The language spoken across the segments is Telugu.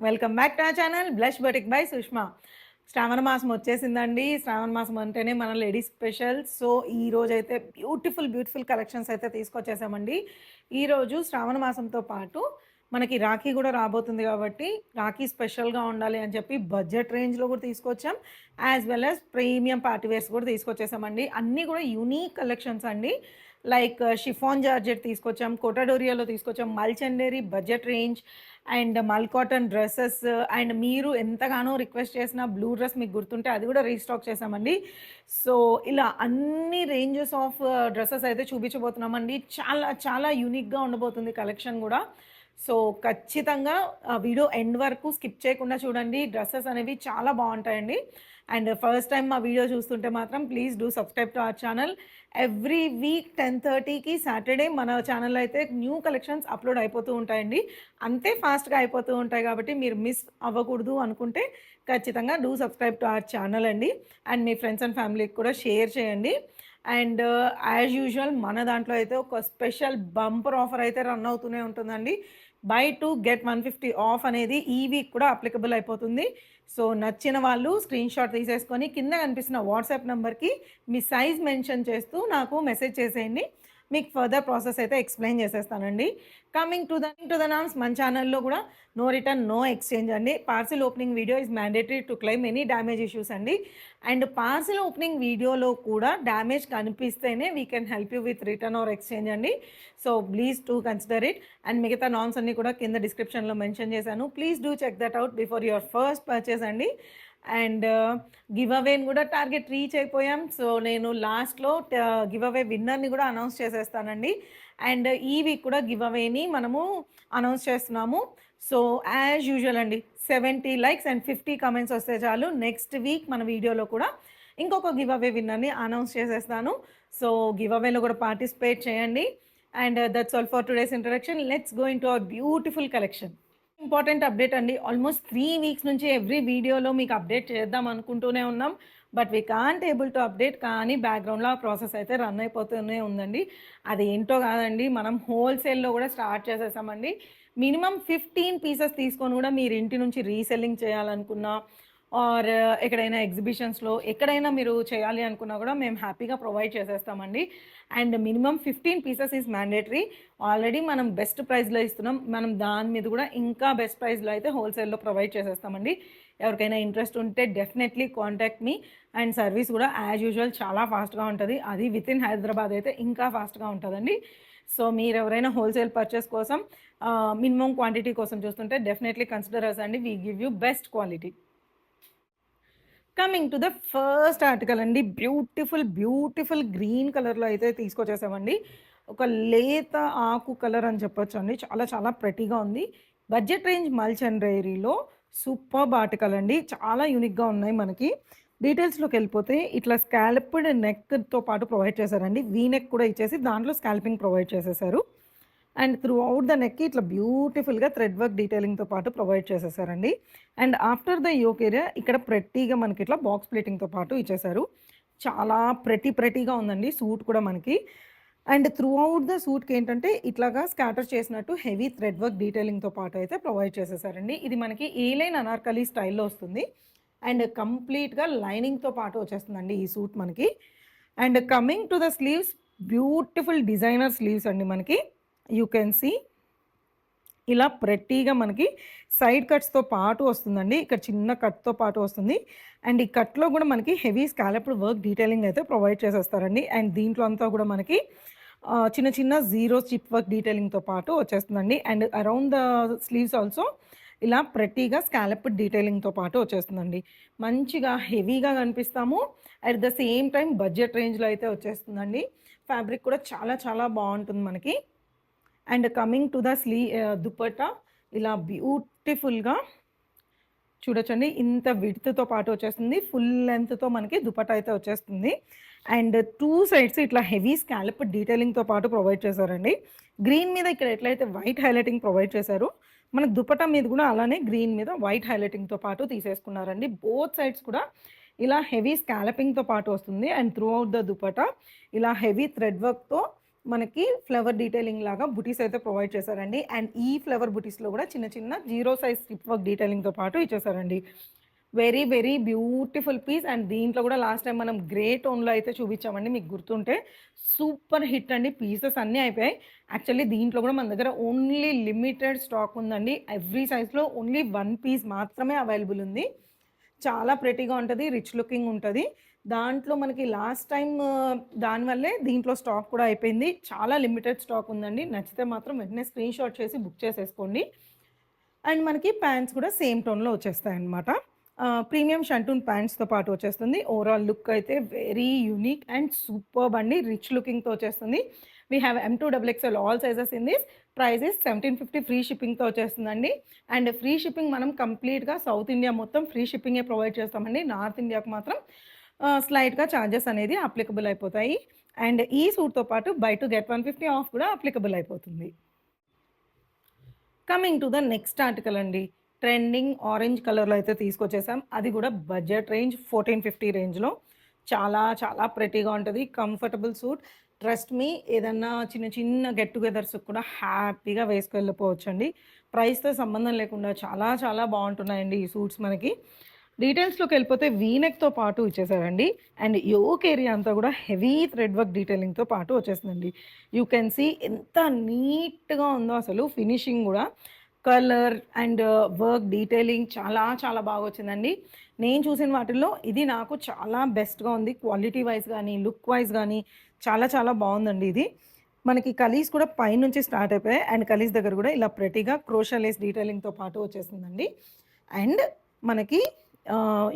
Welcome back to our channel Blush Batik by Sushma. Shravana మాసం వచ్చేసిందండి. శ్రావణ మాసం అంటేనే మన లేడీస్ స్పెషల్. సో ఈ రోజు అయితే బ్యూటిఫుల్ కలెక్షన్స్ అయితే తీసుకొచ్చేసామండి. ఈరోజు శ్రావణ మాసంతో పాటు మనకి రాఖీ కూడా రాబోతుంది కాబట్టి రాఖీ స్పెషల్గా ఉండాలి అని చెప్పి బడ్జెట్ రేంజ్లో కూడా తీసుకొచ్చాం. As well as premium party wears కూడా తీసుకొచ్చేసామండి. అన్నీ కూడా యూనిక్ కలెక్షన్స్ అండి. లైక్ షిఫాన్ జార్జెట్ తీసుకొచ్చాం, కోటాడోరియాలో తీసుకొచ్చాం, మల్చందేరి budget range and mul cotton dresses. And మీరు ఎంతగానో రిక్వెస్ట్ చేసిన బ్లూ డ్రెస్ మీకు గుర్తుంటే అది కూడా రీస్టాక్ చేసామండి. సో ఇలా అన్ని రేంజెస్ ఆఫ్ డ్రెస్సెస్ అయితే చూపించబోతున్నామండి. చాలా చాలా యూనిక్గా ఉండబోతుంది కలెక్షన్ కూడా. సో ఖచ్చితంగా వీడియో ఎండ్ వరకు స్కిప్ చేయకుండా చూడండి. డ్రెస్సెస్ అనేవి చాలా బాగుంటాయండి. అండ్ ఫస్ట్ టైం మా వీడియో చూస్తుంటే మాత్రం please do subscribe to our channel. Every week 10:30కి సాటర్డే మన ఛానల్ అయితే న్యూ కలెక్షన్స్ అప్లోడ్ అయిపోతూ ఉంటాయండి. అంతే ఫాస్ట్గా అయిపోతూ ఉంటాయి కాబట్టి మీరు మిస్ అవ్వకూడదు అనుకుంటే ఖచ్చితంగా do subscribe to our channel అండి. అండ్ మీ ఫ్రెండ్స్ అండ్ ఫ్యామిలీకి కూడా షేర్ చేయండి. అండ్ యాజ్ యూజువల్ మన దాంట్లో అయితే ఒక స్పెషల్ బంపర్ ఆఫర్ అయితే రన్ అవుతూనే ఉంటుందండి. బై 2 గెట్ 150 ఆఫ్ అనేది ఈ వీక్ కూడా అప్లికబుల్ అయిపోతుంది. సో నచ్చిన వాళ్ళు స్క్రీన్ షాట్ తీసేసుకొని కింద కనిపిస్తున్న వాట్సాప్ నెంబర్కి మీ సైజ్ మెన్షన్ చేస్తూ నాకు మెసేజ్ చేసేయండి. మీకు ఫర్దర్ ప్రాసెస్ అయితే ఎక్స్ప్లెయిన్ చేసేస్తానండి. కమింగ్ టు ద నామ్స్, మన ఛానల్లో కూడా నో రిటర్న్ నో ఎక్స్చేంజ్ అండి. Parcel opening video is mandatory to claim any damage issues అండి. అండ్ పార్సిల్ ఓపెనింగ్ వీడియోలో కూడా డ్యామేజ్ కనిపిస్తేనే we can help you with return or exchange అండి. So please to consider it. And మిగతా నామ్స్ అన్నీ కూడా కింద డిస్క్రిప్షన్లో మెన్షన్ చేశాను. Please do check that out before your first purchase అండి. అండ్ గివ్ అవేని కూడా టార్గెట్ రీచ్ అయిపోయాం. సో నేను లాస్ట్లో గివ్ అవే విన్నర్ని కూడా అనౌన్స్ చేసేస్తానండి. అండ్ ఈ వీక్ కూడా గివ్ అవేని మనము అనౌన్స్ చేస్తున్నాము. సో యాజ్ యూజువల్ అండి 70 లైక్స్ అండ్ 50 కమెంట్స్ వస్తే చాలు, నెక్స్ట్ వీక్ మన వీడియోలో కూడా ఇంకొక గివ్ అవే విన్నర్ని అనౌన్స్ చేసేస్తాను. సో గివ్ అవేలో కూడా పార్టిసిపేట్ చేయండి. And that's all for today's introduction. Let's go in to our beautiful collection. Important update అండి. ఆల్మోస్ట్ 3 వీక్స్ నుంచి ఎవ్రీ వీడియోలో మీకు అప్డేట్ చేద్దాం అనుకుంటూనే ఉన్నాం. But we can't able to update. కానీ బ్యాక్గ్రౌండ్లో ఆ ప్రాసెస్ అయితే రన్ అయిపోతూనే ఉందండి. అది ఏంటో కాదండి, మనం హోల్సేల్లో కూడా స్టార్ట్ చేసేసామండి. మినిమం 15 పీసెస్ తీసుకొని కూడా మీరు ఇంటి నుంచి రీసెల్లింగ్ చేయాలనుకున్నా ఆర్ ఎక్కడైనా ఎగ్జిబిషన్స్లో ఎక్కడైనా మీరు చేయాలి అనుకున్నా కూడా మేము హ్యాపీగా ప్రొవైడ్ చేసేస్తామండి. And minimum 15 pieces is mandatory. Already మనం బెస్ట్ ప్రైస్లో ఇస్తున్నాం. మనం దాని మీద కూడా ఇంకా బెస్ట్ ప్రైస్లో అయితే హోల్సేల్లో ప్రొవైడ్ చేసేస్తామండి. ఎవరికైనా ఇంట్రెస్ట్ ఉంటే definitely contact me. And service కూడా యాజ్ యూజువల్ చాలా ఫాస్ట్గా ఉంటుంది. అది విత్ ఇన్ హైదరాబాద్ అయితే ఇంకా ఫాస్ట్గా ఉంటుందండి. సో మీరు ఎవరైనా హోల్సేల్ పర్చేస్ కోసం మినిమం క్వాంటిటీ కోసం చూస్తుంటే డెఫినెట్లీ కన్సిడర్ అస్ అండి. We give you best quality. Coming to the first article అండి, బ్యూటిఫుల్ గ్రీన్ కలర్లో అయితే తీసుకొచ్చేసామండి. ఒక లేత ఆకు కలర్ అని చెప్పొచ్చు అండి. చాలా చాలా ప్రెటీగా ఉంది. బడ్జెట్ రేంజ్ మల్చండ్రేరీలో సూపర్బ్ ఆర్టికల్ అండి. చాలా యూనిక్గా ఉన్నాయి. మనకి డీటెయిల్స్లోకి వెళ్ళిపోతే ఇట్లా స్కాల్ప్డ్ నెక్తో పాటు ప్రొవైడ్ చేశారండి. వీ నెక్ కూడా ఇచ్చేసి దాంట్లో స్కాల్పింగ్ ప్రొవైడ్ చేసేసారు. అండ్ త్రూ అవుట్ ద నెక్కి ఇట్లా బ్యూటిఫుల్గా థ్రెడ్ వర్క్ డీటెయిలింగ్తో పాటు ప్రొవైడ్ చేసేసారండి. And after the yoke area ఇక్కడ ప్రెట్టీగా మనకి ఇట్లా బాక్స్ ప్లేటింగ్తో పాటు ఇచ్చేసారు. చాలా ప్రెటీగా ఉందండి సూట్ కూడా మనకి. అండ్ త్రూ అవుట్ ద సూట్కి ఏంటంటే ఇట్లాగా స్కాటర్ చేసినట్టు హెవీ థ్రెడ్ వర్క్ డీటెయిలింగ్తో పాటు అయితే ప్రొవైడ్ చేసేసారండి. ఇది మనకి ఏలైన్ అనార్కలి స్టైల్లో వస్తుంది. అండ్ కంప్లీట్గా లైనింగ్తో పాటు వచ్చేస్తుందండి ఈ సూట్ మనకి. And coming to the sleeves, beautiful designer sleeves అండి మనకి. యూ కెన్ సీ ఇలా ప్రెట్టీగా మనకి సైడ్ కట్స్తో పాటు వస్తుందండి. ఇక్కడ చిన్న కట్తో పాటు వస్తుంది. అండ్ ఈ కట్లో కూడా మనకి హెవీ స్కాలప్డ్ వర్క్ డీటెయిలింగ్ అయితే ప్రొవైడ్ చేసేస్తారండి. అండ్ దీంట్లో అంతా కూడా మనకి చిన్న జీరో చిప్ వర్క్ డీటెయిలింగ్తో పాటు వచ్చేస్తుందండి. And around the sleeves also ఇలా ప్రెట్టీగా స్కాలప్డ్ డీటెయిలింగ్తో పాటు వచ్చేస్తుందండి. మంచిగా హెవీగా కనిపిస్తాము. At the same time budget రేంజ్లో అయితే వచ్చేస్తుందండి. ఫ్యాబ్రిక్ కూడా చాలా చాలా బాగుంటుంది మనకి. And coming to the dupatta ఇలా బ్యూటిఫుల్గా చూడొచ్చండి. ఇంత విడ్త్తో పాటు వచ్చేస్తుంది. ఫుల్ లెంత్తో మనకి దుపట్టా అయితే వచ్చేస్తుంది. అండ్ 2 సైడ్స్ ఇట్లా హెవీ స్కాలప్ డీటెయిలింగ్తో పాటు ప్రొవైడ్ చేశారండి. గ్రీన్ మీద ఇక్కడ ఎట్లయితే వైట్ హైలైటింగ్ ప్రొవైడ్ చేశారో మనకు దుపట్టా మీద కూడా అలానే గ్రీన్ మీద వైట్ హైలైటింగ్తో పాటు తీసేసుకున్నారండి. బోత్ సైడ్స్ కూడా ఇలా హెవీ స్కాలపింగ్తో పాటు వస్తుంది. And throughout the dupatta ఇలా హెవీ థ్రెడ్ వర్క్తో మనకి ఫ్లవర్ డీటెయిలింగ్ లాగా బుటీస్ అయితే ప్రొవైడ్ చేశారండి. అండ్ ఈ ఫ్లవర్ బుటీస్‌లో కూడా చిన్న చిన్న 0 సైజ్ స్ట్రిప్ వర్క్ డీటెయిలింగ్‌తో పాటు ఇచ్చేసారండి. Very very beautiful piece. And దీంట్లో కూడా లాస్ట్ టైం మనం గ్రే టోన్‌లో అయితే చూపించామండి మీకు గుర్తుంటే. సూపర్ హిట్ అండి. పీసెస్ అన్నీ అయిపోయాయి. యాక్చువల్లీ దీంట్లో కూడా మన దగ్గర ఓన్లీ లిమిటెడ్ స్టాక్ ఉందండి. ఎవ్రీ సైజ్‌లో ఓన్లీ 1 పీస్ మాత్రమే అవైలబుల్ ఉంది. చాలా ప్రెటీగా ఉంటది. రిచ్ లుకింగ్ ఉంటది. దాంట్లో మనకి లాస్ట్ టైమ్ దానివల్లే దీంట్లో స్టాక్ కూడా అయిపోయింది. చాలా లిమిటెడ్ స్టాక్ ఉందండి. నచ్చితే మాత్రం వెంటనే స్క్రీన్‌షాట్ చేసి బుక్ చేసేసుకోండి. అండ్ మనకి ప్యాంట్స్ కూడా సేమ్ టోన్‌లో వచ్చేస్తాయన్నమాట. ప్రీమియం షంటూన్ ప్యాంట్స్‌తో పాటు వచ్చేస్తుంది. ఓవరాల్ లుక్ అయితే వెరీ యూనిక్ అండ్ సూపర్బ్ అండి. రిచ్ లుకింగ్‌తో వచ్చేస్తుంది. We have M2 XXL all sizes in this. Price is 1750 free షిప్పింగ్‌తో వచ్చేస్తుందండి. అండ్ ఫ్రీ షిప్పింగ్ మనం కంప్లీట్‌గా సౌత్ ఇండియా మొత్తం ఫ్రీ షిప్పింగే ప్రొవైడ్ చేస్తామండి. నార్త్ ఇండియాకి మాత్రం స్లైట్‌గా చార్జెస్ అనేది అప్లికబుల్ అయిపోతాయి. అండ్ ఈ సూట్‌తో పాటు బై 2 గెట్ 150 ఆఫ్ కూడా అప్లికబుల్ అయిపోతుంది. Coming to the next article అండి. ట్రెండింగ్ ఆరెంజ్ కలర్‌లో అయితే తీసుకొచ్చేసాం. అది కూడా బడ్జెట్ రేంజ్ 1450 రేంజ్‌లో. చాలా చాలా ప్రెటీగా ఉంటది. Comfortable suit. ట్రస్ట్ మీ ఏదన్నా చిన్న చిన్న గెట్ టుగెదర్స్‌కి కూడా హ్యాపీగా వేసుకెళ్ళిపోవచ్చండి. ప్రైస్‌తో సంబంధం లేకుండా చాలా చాలా బావుంటున్నాయండి ఈ సూట్స్ మనకి. డీటెయిల్స్‌లోకెళ్ళిపోతే వీ నెక్‌తో పాటు ఇచ్చేసారండి. అండ్ యోక్ ఏరియా అంతా కూడా హెవీ థ్రెడ్ వర్క్ డీటెయిలింగ్‌తో పాటు వచ్చేస్తుందండి. యూ కెన్ సీ ఎంత నీట్‌గా ఉందో అసలు ఫినిషింగ్ గూడా. కలర్ అండ్ వర్క్ డీటెయిలింగ్ చాలా చాలా బాగొచ్చిందండి. నేను చూసిన వాటిల్లో ఇది నాకు చాలా బెస్ట్‌గా ఉంది. క్వాలిటీ వైస్ గానీ, లుక్ వైస్ గానీ చాలా చాలా బావుందండి ఇది. మనకి కలీస్ కూడా పైనుంచి స్టార్ట్ అయిపోయాయి. అండ్ కలీస్ దగ్గర కూడా ఇలా ప్రెటీగా క్రోషా లేస్ డీటెయిలింగ్‌తో పాటు వచ్చేసిందండి. అండ్ మనకి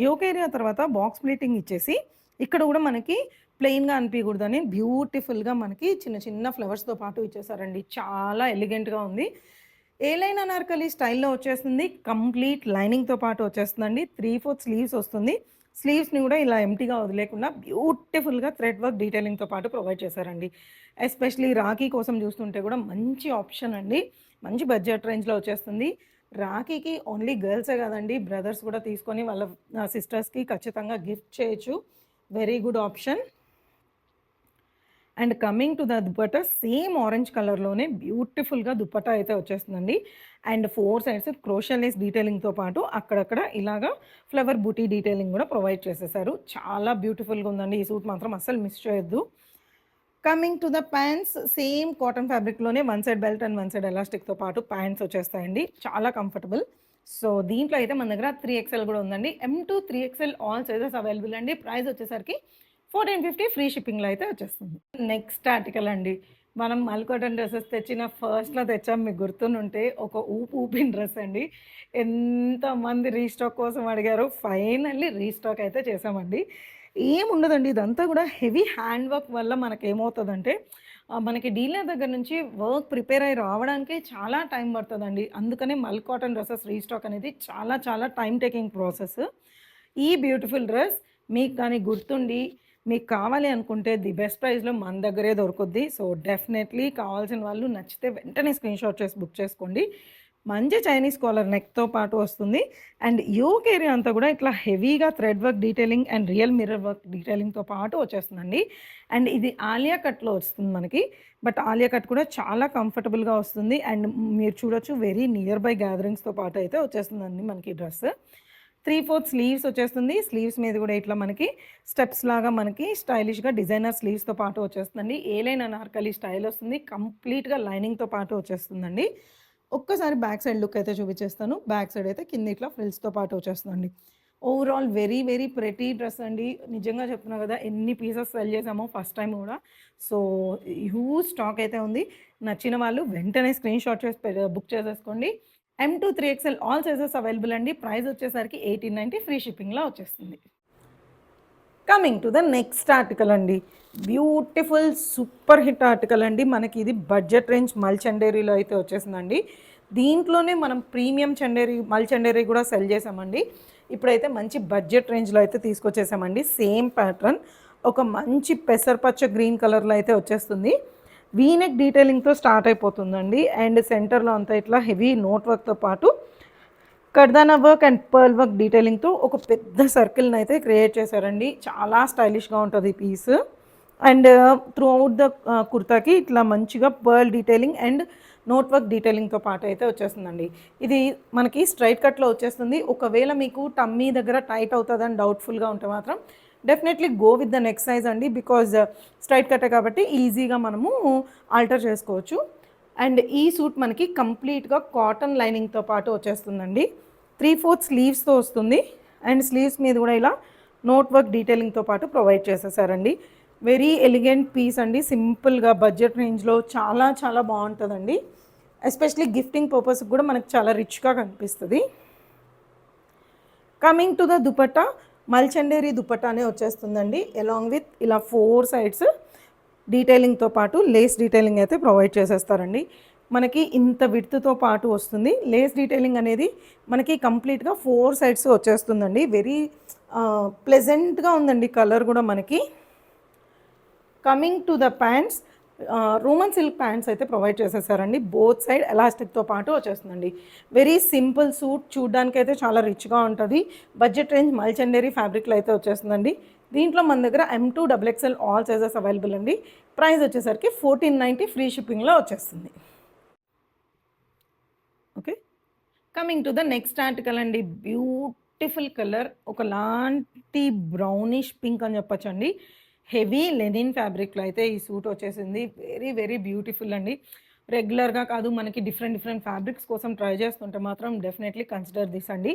యోక్ ఏరియా తర్వాత బాక్స్ ప్లీటింగ్ ఇచ్చేసి, ఇక్కడ గూడా మనకి ప్లెయిన్‌గా అనిపియకూడదని బ్యూటిఫుల్‌గా మనకి చిన్న చిన్న ఫ్లవర్స్‌తో పాటు ఇచ్చేసారండి. చాలా ఎలిగెంట్‌గా ఉంది. ఏ లైన్ అనార్కలి స్టైల్‌లో వచ్చేస్తుంది. కంప్లీట్ లైనింగ్‌తో పాటు వచ్చేస్తుందండి. 3/4 స్లీవ్స్ వస్తుంది. స్లీవ్స్‌ని గూడా ఇలా ఎంప్టీగా వదిలేకుండా బ్యూటిఫుల్‌గా థ్రెడ్ వర్క్ డీటెయిలింగ్‌తో పాటు ప్రొవైడ్ చేశారండి. ఎస్పెషల్లీ రాఖీ కోసం చూస్తుంటే గూడా మంచి ఆప్షన్ అండి. మంచి బడ్జెట్ రేంజ్‌లో వచ్చేస్తుంది. రాఖీకి ఓన్లీ గర్ల్సే కాదండి. బ్రదర్స్ కూడా తీసుకొని వాళ్ళ సిస్టర్స్‌కి ఖచ్చితంగా గిఫ్ట్ చేయొచ్చు. Very good option. And coming to the dupatta same orange కలర్‌లోనే బ్యూటిఫుల్‌గా దుపట్టా అయితే వచ్చేస్తుందండి. అండ్ 4 సైడ్స్ క్రోషా లేస్ డీటెయిలింగ్‌తో పాటు అక్కడక్కడ ఇలాగా ఫ్లవర్ బూటీ డీటెయిలింగ్ కూడా ప్రొవైడ్ చేసేసారు. చాలా బ్యూటిఫుల్‌గా ఉందండి. ఈ సూట్ మాత్రం అస్సలు మిస్ చేయొద్దు. Coming to the pants same cotton ఫ్యాబ్రిక్‌లోనే one side belt and one side ఎలాస్టిక్‌తో పాటు ప్యాంట్స్ వచ్చేస్తాయండి. చాలా కంఫర్టబుల్. సో, దీంట్లో అయితే మన దగ్గర 3XL కూడా ఉందండి. M2 3XL all sizes available అండి. ప్రైస్ వచ్చేసరికి 1450 ఫ్రీ షిప్పింగ్‌లో అయితే వచ్చేస్తుంది. నెక్స్ట్ ఆర్టికల్ అండి. మనం మల్కాటన్ డ్రెసెస్ తెచ్చిన ఫస్ట్‌లో తెచ్చాం మీకు గుర్తుండుంటే ఒక ఊపు ఊపిన డ్రెస్ అండి. ఎంతమంది రీస్టాక్ కోసం అడిగారు. ఫైనల్లీ రీస్టాక్ అయితే చేశామండి. ఏముండదండి. ఇదంతా గూడా హెవీ హ్యాండ్ వర్క్ వల్ల మనకేమవుతదంటే, మనకి డీలర్ దగ్గర నుంచి వర్క్ ప్రిపేర్ అయ్యి రావడానికే చాలా టైం పడతదండి. అందుకనే మల్ కాటన్ డ్రెసెస్ రీస్టాక్ అనేది చాలా చాలా టైమ్ టేకింగ్ ప్రాసెస్. ఈ బ్యూటిఫుల్ డ్రెస్ మీకు గాని గుర్తుండి, మీకు కావాలి అనుకుంటే ది బెస్ట్ ప్రైస్‌లో మన దగ్గరే దొరుకుద్ది. సో, డెఫినెట్‌లీ కావాల్సిన వాళ్ళు నచ్చితే వెంటనే స్క్రీన్‌షాట్ చేసి బుక్ చేసుకోండి. మంచి చైనీస్ కాలర్ నెక్‌తో పాటు వస్తుంది. అండ్ యోక్ ఏరియా అంతా కూడా ఇట్లా హెవీగా thread work detailing and real mirror work డీటెయిలింగ్‌తో పాటు వచ్చేస్తుందండి. అండ్ ఇది ఆలియా కట్‌లో వస్తుంది మనకి. బట్ ఆలియా కట్ కూడా చాలా కంఫర్టబుల్‌గా వస్తుంది. అండ్ మీరు చూడొచ్చు వెరీ నియర్ బై గ్యాదరింగ్స్‌తో పాటు అయితే వచ్చేస్తుందండి మనకి డ్రెస్. 3/4 స్లీవ్స్ వచ్చేస్తుంది. స్లీవ్స్ మీద కూడా ఇట్లా మనకి స్టెప్స్ లాగా మనకి స్టైలిష్‌గా డిజైనర్ స్లీవ్స్‌తో పాటు వచ్చేస్తుందండి. ఏ లైన్ అనార్కలి స్టైల్ వస్తుంది. కంప్లీట్‌గా లైనింగ్‌తో పాటు వచ్చేస్తుందండి. ఒక్కసారి బ్యాక్ సైడ్ లుక్ అయితే చూపించేస్తాను. బ్యాక్ సైడ్ అయితే కింద ఇట్లా ఫ్రిల్స్‌తో పాటు వచ్చేస్తుందండి. Overall very very pretty dress అండి. నిజంగా చెప్తున్నా కదా! ఎన్ని పీసెస్ సెల్ చేసామో ఫస్ట్ టైమ్ కూడా. సో, హ్యూజ్ స్టాక్ అయితే ఉంది. నచ్చిన వాళ్ళు వెంటనే స్క్రీన్‌షాట్ చేసి బుక్ చేసేసుకోండి. M2 3XL all sizes available అండి. ప్రైస్ వచ్చేసరికి 1890 ఫ్రీ షిప్పింగ్‌లో వచ్చేస్తుంది. Coming to the next article అండి. బ్యూటిఫుల్ సూపర్ హిట్ ఆర్టికల్ అండి. మనకి ఇది బడ్జెట్ రేంజ్ మల్ చందేరీలో అయితే వచ్చేసిందండి. దీంట్లోనే మనం ప్రీమియం చందేరి మల్ చందేరి కూడా సెల్ చేసామండి. ఇప్పుడైతే మంచి బడ్జెట్ రేంజ్‌లో అయితే తీసుకొచ్చేసామండి. సేమ్ ప్యాటర్న్ ఒక మంచి పెసరపచ్చ గ్రీన్ కలర్‌లో అయితే వచ్చేస్తుంది. వీ నెక్ డీటెయిలింగ్‌తో స్టార్ట్ అయిపోతుందండి. అండ్ సెంటర్‌లో అంతా ఇట్లా హెవీ నోట్ వర్క్‌తో పాటు కర్దానా వర్క్ అండ్ పర్ల్ వర్క్ డీటెయిలింగ్‌తో ఒక పెద్ద సర్కిల్‌ని అయితే క్రియేట్ చేశారండి. చాలా స్టైలిష్‌గా ఉంటది ఈ piece. And throughout the కుర్తాకి ఇట్లా మంచిగా pearl detailing and knot work డీటెయిలింగ్తో పాటు అయితే వచ్చేస్తుందండి. ఇది మనకి స్ట్రైట్ కట్లో వచ్చేస్తుంది. ఒకవేళ మీకు టమ్మీ దగ్గర టైట్ అవుతుందని డౌట్ఫుల్గా ఉంటే మాత్రం definitely go with the neck size అండి. బికాజ్ స్ట్రైట్ కట్టే కాబట్టి ఈజీగా మనము ఆల్టర్ చేసుకోవచ్చు. అండ్ ఈ సూట్ మనకి కంప్లీట్గా కాటన్ లైనింగ్తో పాటు వచ్చేస్తుందండి. 3/4 స్లీవ్స్తో వస్తుంది. అండ్ స్లీవ్స్ మీద కూడా ఇలా నోట్ వర్క్ డీటెయిలింగ్తో పాటు ప్రొవైడ్ చేసేసారండి. వెరీ ఎలిగెంట్ పీస్ అండి. సింపుల్గా బడ్జెట్ రేంజ్లో చాలా చాలా బాగుంటుందండి. ఎస్పెషలీ గిఫ్టింగ్ పర్పస్కి కూడా మనకు చాలా రిచ్గా కనిపిస్తుంది. కమింగ్ టు ద దుపట్టా, మల్చండేరి దుపట్టానే వచ్చేస్తుందండి. అలాంగ్ విత్ ఇలా 4 సైడ్స్ డీటెయిలింగ్తో పాటు లేస్ డీటెయిలింగ్ అయితే ప్రొవైడ్ చేసేస్తారండి. మనకి ఇంత విడ్త్తో పాటు వస్తుంది. లేస్ డీటెయిలింగ్ అనేది మనకి కంప్లీట్గా 4 సైడ్స్ వచ్చేస్తుందండి. వెరీ ప్లెజెంట్గా ఉందండి కలర్ కూడా మనకి. Coming to the pants, Roman silk pants అయితే ప్రొవైడ్ చేసేసారండి. బోత్ సైడ్ ఎలాస్టిక్తో పాటు వచ్చేస్తుందండి. వెరీ సింపుల్ సూట్, చూడ్డానికి అయితే చాలా రిచ్గా ఉంటుంది. బడ్జెట్ రేంజ్ మల్చండేరి ఫ్యాబ్రిక్లో అయితే వచ్చేస్తుందండి. దీంట్లో మన దగ్గర M2 XXL all sizes available అండి. ప్రైస్ వచ్చేసరికి 1490 ఫ్రీ షిప్పింగ్లో వచ్చేస్తుంది. Okay, coming to the next article అండి. బ్యూటిఫుల్ కలర్, ఒకలాంటి బ్రౌనిష్ పింక్ అని చెప్పచ్చండి. హెవీ లెనిన్ ఫ్యాబ్రిక్లో అయితే ఈ సూట్ వచ్చేసింది. వెరీ వెరీ బ్యూటిఫుల్ అండి. రెగ్యులర్గా కాదు, మనకి డిఫరెంట్ డిఫరెంట్ ఫ్యాబ్రిక్స్ కోసం ట్రై చేస్తుంటే మాత్రం డెఫినెట్లీ కన్సిడర్ దిస్ అండి.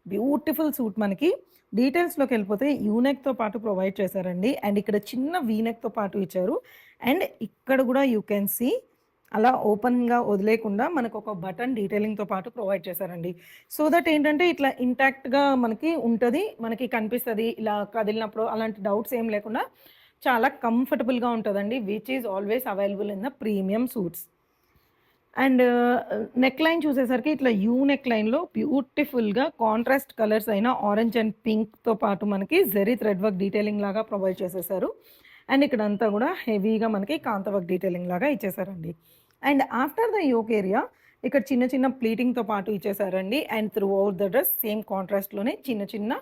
Beautiful suit. మనకి డీటెయిల్స్లోకి వెళ్ళిపోతే యూనెక్తో పాటు ప్రొవైడ్ చేశారండి. అండ్ ఇక్కడ చిన్న వీనెక్తో పాటు ఇచ్చారు. అండ్ ఇక్కడ కూడా యూ కెన్ సీ అలా ఓపెన్గా వదిలేకుండా మనకు ఒక బటన్ డీటెయిలింగ్తో పాటు ప్రొవైడ్ చేశారండి. సో దట్ ఏంటంటే ఇట్లా ఇంటాక్ట్గా మనకి ఉంటుంది, మనకి కనిపిస్తుంది ఇలా కదిలినప్పుడు. అలాంటి డౌట్స్ ఏం లేకుండా చాలా కంఫర్టబుల్గా ఉంటుందండి. Which is always available in the premium suits. And neck line చూసేసరికి ఇట్లా యూ నెక్ లైన్లో బ్యూటిఫుల్గా కాంట్రాస్ట్ కలర్స్ అయిన ఆరెంజ్ అండ్ పింక్తో పాటు మనకి జెరీ థ్రెడ్ వర్క్ డీటెయిలింగ్ లాగా ప్రొవైడ్ చేసేసారు. అండ్ ఇక్కడంతా కూడా హెవీగా మనకి కాంత వర్క్ డీటెయిలింగ్ లాగా ఇచ్చేసారండి. And after the yoke area ఇక్కడ చిన్న చిన్న ప్లీటింగ్తో పాటు ఇచ్చేసారండి. And throughout the dress same కాంట్రాస్ట్లోనే చిన్న చిన్న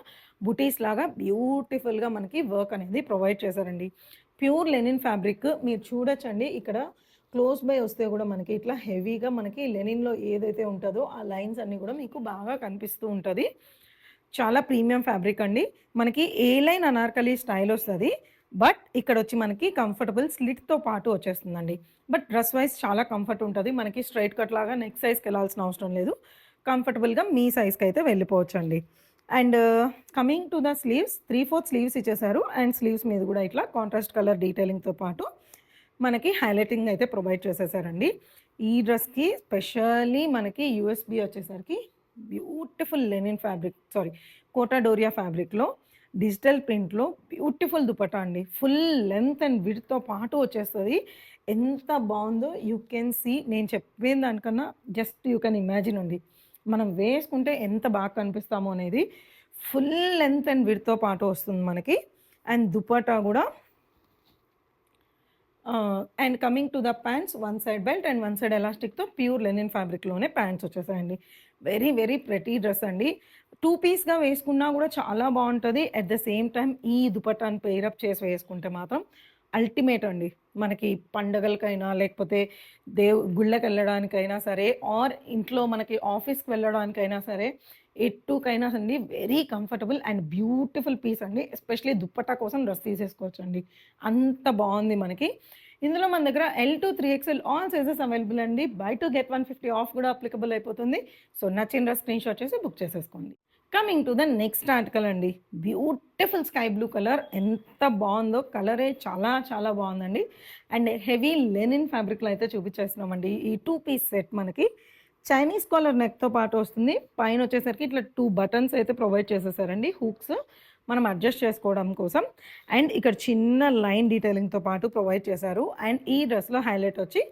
బుటీస్ లాగా బ్యూటిఫుల్గా మనకి వర్క్ అనేది ప్రొవైడ్ చేశారండి. ప్యూర్ లెనిన్ ఫ్యాబ్రిక్ మీరు చూడొచ్చండి. ఇక్కడ క్లోజ్ బై వస్తే కూడా మనకి ఇట్లా హెవీగా మనకి లెనిన్లో ఏదైతే ఉంటుందో ఆ లైన్స్ అన్నీ కూడా మీకు బాగా కనిపిస్తూ ఉంటుంది. చాలా ప్రీమియం ఫ్యాబ్రిక్ అండి. మనకి ఏ లైన్ అనార్కలి స్టైల్ వస్తుంది. బట్ ఇక్కడ వచ్చి మనకి కంఫర్టబుల్ స్లిట్తో పాటు వచ్చేస్తుందండి. బట్ డ్రెస్ వైజ్ చాలా కంఫర్ట్ ఉంటుంది. మనకి స్ట్రైట్ కట్ లాగా నెక్ సైజ్కి వెళ్ళాల్సిన అవసరం లేదు. కంఫర్టబుల్గా మీ సైజ్కి అయితే వెళ్ళిపోవచ్చండి. And coming to the sleeves, 3/4 sleeves ఇచ్చేసారు. అండ్ స్లీవ్స్ మీద కూడా ఇట్లా కాంట్రాస్ట్ కలర్ డీటెయిలింగ్తో పాటు మనకి హైలైటింగ్ అయితే ప్రొవైడ్ చేసేసారండి. ఈ డ్రెస్కి స్పెషల్లీ మనకి యూఎస్బి వచ్చేసరికి beautiful linen fabric, sorry Kota Doria ఫ్యాబ్రిక్లో డిజిటల్ ప్రింట్లో బ్యూటిఫుల్ దుపట్టా అండి. ఫుల్ లెంత్ అండ్ విడ్త్తో పాటు వచ్చేస్తుంది. ఎంత బాగుందో యూ కెన్ సీ. నేను చెప్పిన దానికన్నా జస్ట్ యూ కెన్ ఇమాజిన్ అండి, మనం వేసుకుంటే ఎంత బాగా కనిపిస్తామో అనేది. ఫుల్ లెంత్ అండ్ విడ్త్తో పాటు వస్తుంది మనకి. అండ్ దుపట్టా కూడా and coming to the pants, 1 side belt and 1 side ఎలాస్టిక్తో ప్యూర్ లెనిన్ ఫ్యాబ్రిక్లోనే ప్యాంట్స్ వచ్చేసాయండి. వెరీ వెరీ ప్రెటీ డ్రెస్ అండి. 2 పీస్గా వేసుకున్నా కూడా చాలా బాగుంటుంది. అట్ ద సేమ్ టైం ఈ దుపట్టాన్ని పేరప్ చేసి వేసుకుంటే మాత్రం అల్టిమేట్ అండి. మనకి పండగలకైనా లేకపోతే గుళ్ళకి వెళ్ళడానికైనా సరే, ఆర్ ఇంట్లో మనకి ఆఫీస్కి వెళ్ళడానికైనా సరే, ఎట్టుకైనా అండి very comfortable and beautiful piece అండి. ఎస్పెషలీ దుప్పట్టా కోసం డ్రెస్ తీసేసుకోవచ్చు అండి, అంత బాగుంది మనకి. ఇందులో మన దగ్గర L2 3XL all sizes available అండి. బై 2 గెట్ 150 ఆఫ్ కూడా అప్లికబుల్ అయిపోతుంది. సో నచ్చిన డ్రెస్ స్క్రీన్ షాట్ చేసి బుక్ చేసేసుకోండి. Coming to the next article అండి. బ్యూటిఫుల్ స్కై బ్లూ కలర్, ఎంత బాగుందో. కలరే చాలా చాలా బాగుందండి. అండ్ హెవీ లెనిన్ ఫ్యాబ్రిక్లో అయితే చూపించేస్తున్నామండి. ఈ 2 పీస్ సెట్ మనకి చైనీస్ కాలర్ నెక్తో పాటు వస్తుంది. పైన వచ్చేసరికి ఇట్లా 2 బటన్స్ అయితే ప్రొవైడ్ చేసేసారండి, హూక్స్ మనం అడ్జస్ట్ చేసుకోవడం కోసం. అండ్ ఇక్కడ చిన్న లైన్ డీటెయిలింగ్తో పాటు ప్రొవైడ్ చేశారు. అండ్ ఈ డ్రెస్లో హైలైట్ వచ్చి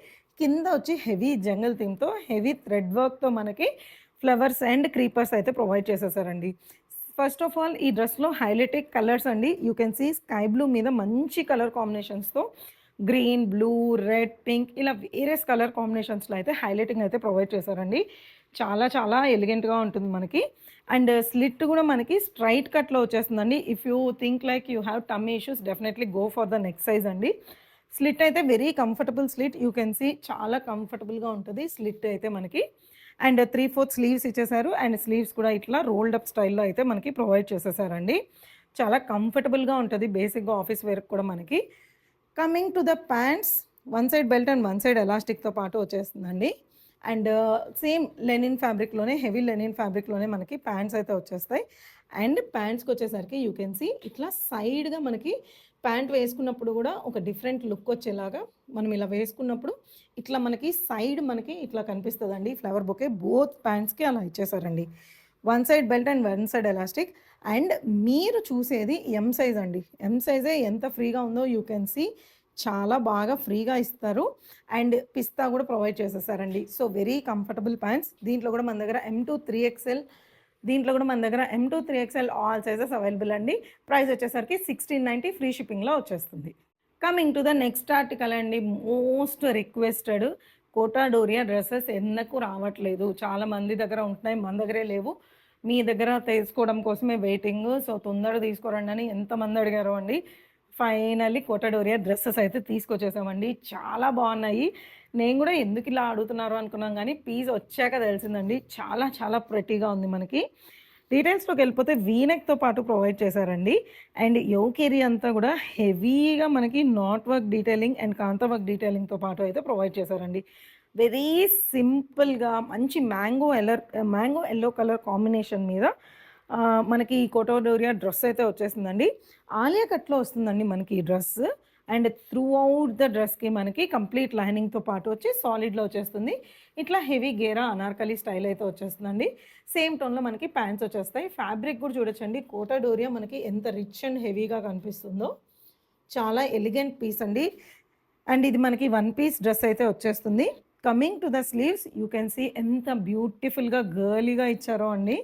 కింద వచ్చి హెవీ జంగల్ థీమ్తో హెవీ థ్రెడ్ వర్క్తో మనకి ఫ్లవర్స్ అండ్ క్రీపర్స్ అయితే ప్రొవైడ్ చేసేసారండి. ఫస్ట్ ఆఫ్ ఆల్ ఈ డ్రెస్లో హైలైటెడ్ కలర్స్ అండి. You can see sky blue మీద మంచి కలర్ కాంబినేషన్స్తో గ్రీన్, బ్లూ, రెడ్, పింక్ ఇలా వేరియస్ కలర్ కాంబినేషన్స్లో అయితే హైలైటింగ్ అయితే ప్రొవైడ్ చేశారండి. చాలా చాలా ఎలిగెంట్‌గా ఉంటుంది మనకి. అండ్ స్లిట్ కూడా మనకి స్ట్రెయిట్ కట్‌లో వచ్చేస్తుందండి. If you think like you have tummy issues definitely go for the neck size అండి. స్లిట్ అయితే very comfortable slit. You can see చాలా కంఫర్టబుల్‌గా ఉంటది స్లిట్ అయితే మనకి. అండ్ 3/4 స్లీవ్స్ ఇచ్చేసారు. అండ్ స్లీవ్స్ కూడా ఇట్లా రోల్డ్ అప్ స్టైల్‌లో అయితే మనకి ప్రొవైడ్ చేసేసారండి. చాలా కంఫర్టబుల్‌గా ఉంటది బేసిక్‌గా ఆఫీస్ వేర్‌కి కూడా మనకి. Coming to the pants, one side belt and one side ఎలాస్టిక్‌తో పాటు వచ్చేస్తుందండి. అండ్ సేమ్ లెనిన్ ఫ్యాబ్రిక్‌లోనే, హెవీ లెనిన్ ఫ్యాబ్రిక్‌లోనే మనకి ప్యాంట్స్ అయితే వచ్చేస్తాయి. అండ్ ప్యాంట్స్‌కొచ్చేసరికి యూ కెన్ సీ ఇట్లా సైడ్‌గా మనకి ప్యాంట్ వేసుకున్నప్పుడు గూడా ఒక డిఫరెంట్ లుక్ వచ్చేలాగా మనం ఇలా వేసుకున్నప్పుడు ఇట్లా మనకి సైడ్ మనకి ఇట్లా కనిపిస్తదండి ఫ్లవర్ బొకే. బోత్ ప్యాంట్స్‌కి అలా ఇచ్చేసారండి. One side belt and one side elastic. And మీరు చూసేది ఎం సైజ్ అండి. ఎం సైజే ఎంత ఫ్రీగా ఉందో యూ కెన్ సీ చాలా బాగా ఫ్రీగా ఇస్తారు. అండ్ పిస్తా కూడా ప్రొవైడ్ చేసేసారండి. So, very comfortable pants. దీంట్లో కూడా మన దగ్గర M2 3XL, దీంట్లో కూడా మన దగ్గర M2 3XL all sizes available అండి. ప్రైస్ వచ్చేసరికి 1690 ఫ్రీ షిప్పింగ్‌లో వచ్చేస్తుంది. Coming to the next article అండి. Most requested Kota Doria dresses ఎందుకు రావట్లేదు? చాలా మంది దగ్గర ఉంటున్నాయి. మన దగ్గరే లేవు. మీ దగ్గర తీసుకోవడం కోసమే వెయిటింగ్. సో, తొందరగా తీసుకురండి అని ఎంతమంది అడిగారో అండి. ఫైనల్లీ కోటా డోరియా డ్రెసెస్ అయితే తీసుకొచ్చేసామండి. చాలా బాగున్నాయి. నేను కూడా ఎందుకు ఇలా అడుగుతున్నారు అనుకున్నాం గానీ, పీస్ వచ్చాక తెలిసిందండి. చాలా చాలా ప్రెట్టీగా ఉంది మనకి. డీటెయిల్స్‌లోకి వెళ్ళిపోతే వీ నెక్‌తో పాటు ప్రొవైడ్ చేశారండి. అండ్ యోక్ ఏరియా అంతా కూడా హెవీగా మనకి knot work detailing and kantha work డీటెయిలింగ్‌తో పాటు అయితే ప్రొవైడ్ చేశారండి. వెరీ సింపుల్‌గా మంచి మ్యాంగో యెల్లో కలర్ కాంబినేషన్ మీద మనకి ఈ కోటా డోరియా డ్రెస్ అయితే వచ్చేసిందండి. ఆలియా కట్‌లో వస్తుందండి మనకి ఈ dress. And throughout the డ్రెస్‌కి మనకి కంప్లీట్ లైనింగ్‌తో పాటు వచ్చి సాలిడ్‌లో వచ్చేస్తుంది. ఇట్లా హెవీ గేరా అనార్కలి స్టైల్ అయితే వచ్చేస్తుందండి. సేమ్ టోన్‌లో మనకి ప్యాంట్స్ వచ్చేస్తాయి. ఫ్యాబ్రిక్ కూడా చూడొచ్చండి. కోటా డోరియా మనకి ఎంత రిచ్ అండ్ హెవీగా కనిపిస్తుందో. చాలా ఎలిగెంట్ పీస్ అండి. అండ్ ఇది మనకి వన్ పీస్ డ్రెస్ అయితే వచ్చేస్తుంది. Coming to the sleeves you can see ఎంత బ్యూటిఫుల్‌గా గర్లీగా ఇచ్చారో అండి.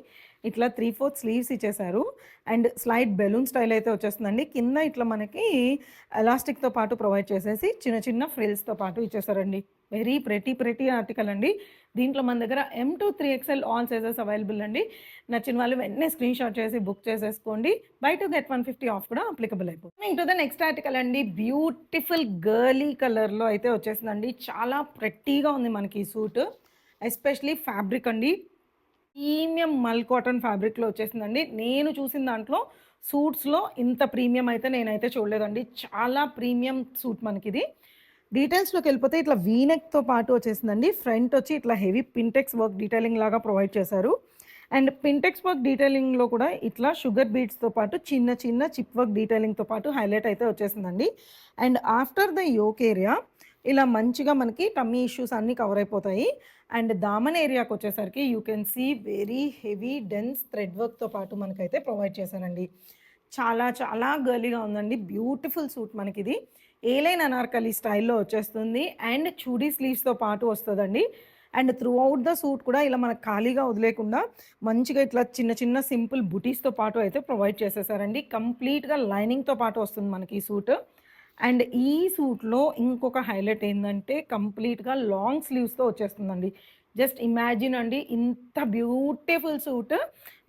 ఇట్లా 3/4 స్లీవ్స్ ఇచ్చేసారు. అండ్ స్లైడ్ బెలూన్ స్టైల్ అయితే వచ్చేస్తుందండి. కింద ఇట్లా మనకి ఎలాస్టిక్‌తో పాటు ప్రొవైడ్ చేసేసి చిన్న చిన్న ఫ్రిల్స్‌తో పాటు ఇచ్చేసారండి. వెరీ ప్రెటీ ఆర్టికల్ అండి. దీంట్లో మన దగ్గర M2 3XL all sizes available అండి. నచ్చిన వాళ్ళు వెంటనే స్క్రీన్‌షాట్ చేసి బుక్ చేసేసుకోండి. బై 2 గెట్ 150 ఆఫ్ కూడా అప్లికబుల్ అయిపోతుంది. Coming to the next article అండి. బ్యూటిఫుల్ గర్లీ కలర్‌లో అయితే వచ్చేసిందండి. చాలా ప్రెట్టీగా ఉంది మనకి ఈ సూట్. ఎస్పెషల్లీ ఫ్యాబ్రిక్ అండి. ప్రీమియం మల్ కాటన్ ఫ్యాబ్రిక్‌లో వచ్చేసిందండి. నేను చూసిన దాంట్లో సూట్స్‌లో ఇంత ప్రీమియం అయితే నేనైతే చూడలేదండి. చాలా ప్రీమియం సూట్ మనకిది. డీటెయిల్స్‌లోకెళ్ళిపోతే ఇట్లా వీ నెక్‌తో పాటు వచ్చేసిందండి. ఫ్రంట్ వచ్చి ఇట్లా హెవీ పింటెక్స్ వర్క్ డీటెయిలింగ్ లాగా ప్రొవైడ్ చేశారు. అండ్ పింటెక్స్ వర్క్ డీటెయిలింగ్‌లో కూడా ఇట్లా షుగర్ బీడ్స్‌తో పాటు చిన్న చిన్న చిప్ వర్క్ డీటెయిలింగ్‌తో పాటు హైలైట్ అయితే వచ్చేసిందండి. And after the yoke area ఇలా మంచిగా మనకి టమ్మీ ఇష్యూస్ అన్నీ కవర్ అయిపోతాయి. అండ్ దామన్ ఏరియాకొచ్చేసరికి you can see very heavy dense thread వర్క్‌తో పాటు మనకైతే ప్రొవైడ్ చేశారండి. చాలా చాలా గర్లీగా ఉందండి. బ్యూటిఫుల్ సూట్ మనకిది. ఏ లైన్ అనార్కలి స్టైల్‌లో వచ్చేస్తుంది. అండ్ చూడీ స్లీవ్స్‌తో పాటు వస్తదండి. And throughout the suit కూడా ఇలా మనకు ఖాళీగా వదిలేకుండా మంచిగా ఇట్లా చిన్న చిన్న సింపుల్ బుటీస్‌తో పాటు అయితే ప్రొవైడ్ చేసేసారండి. కంప్లీట్‌గా లైనింగ్‌తో పాటు వస్తుంది మనకి ఈ సూట్. అండ్ ఈ సూట్‌లో ఇంకొక హైలైట్ ఏందంటే కంప్లీట్‌గా లాంగ్ స్లీవ్స్‌తో వచ్చేస్తుందండి. జస్ట్ ఇమాజిన్ అండి ఇంత బ్యూటిఫుల్ సూట్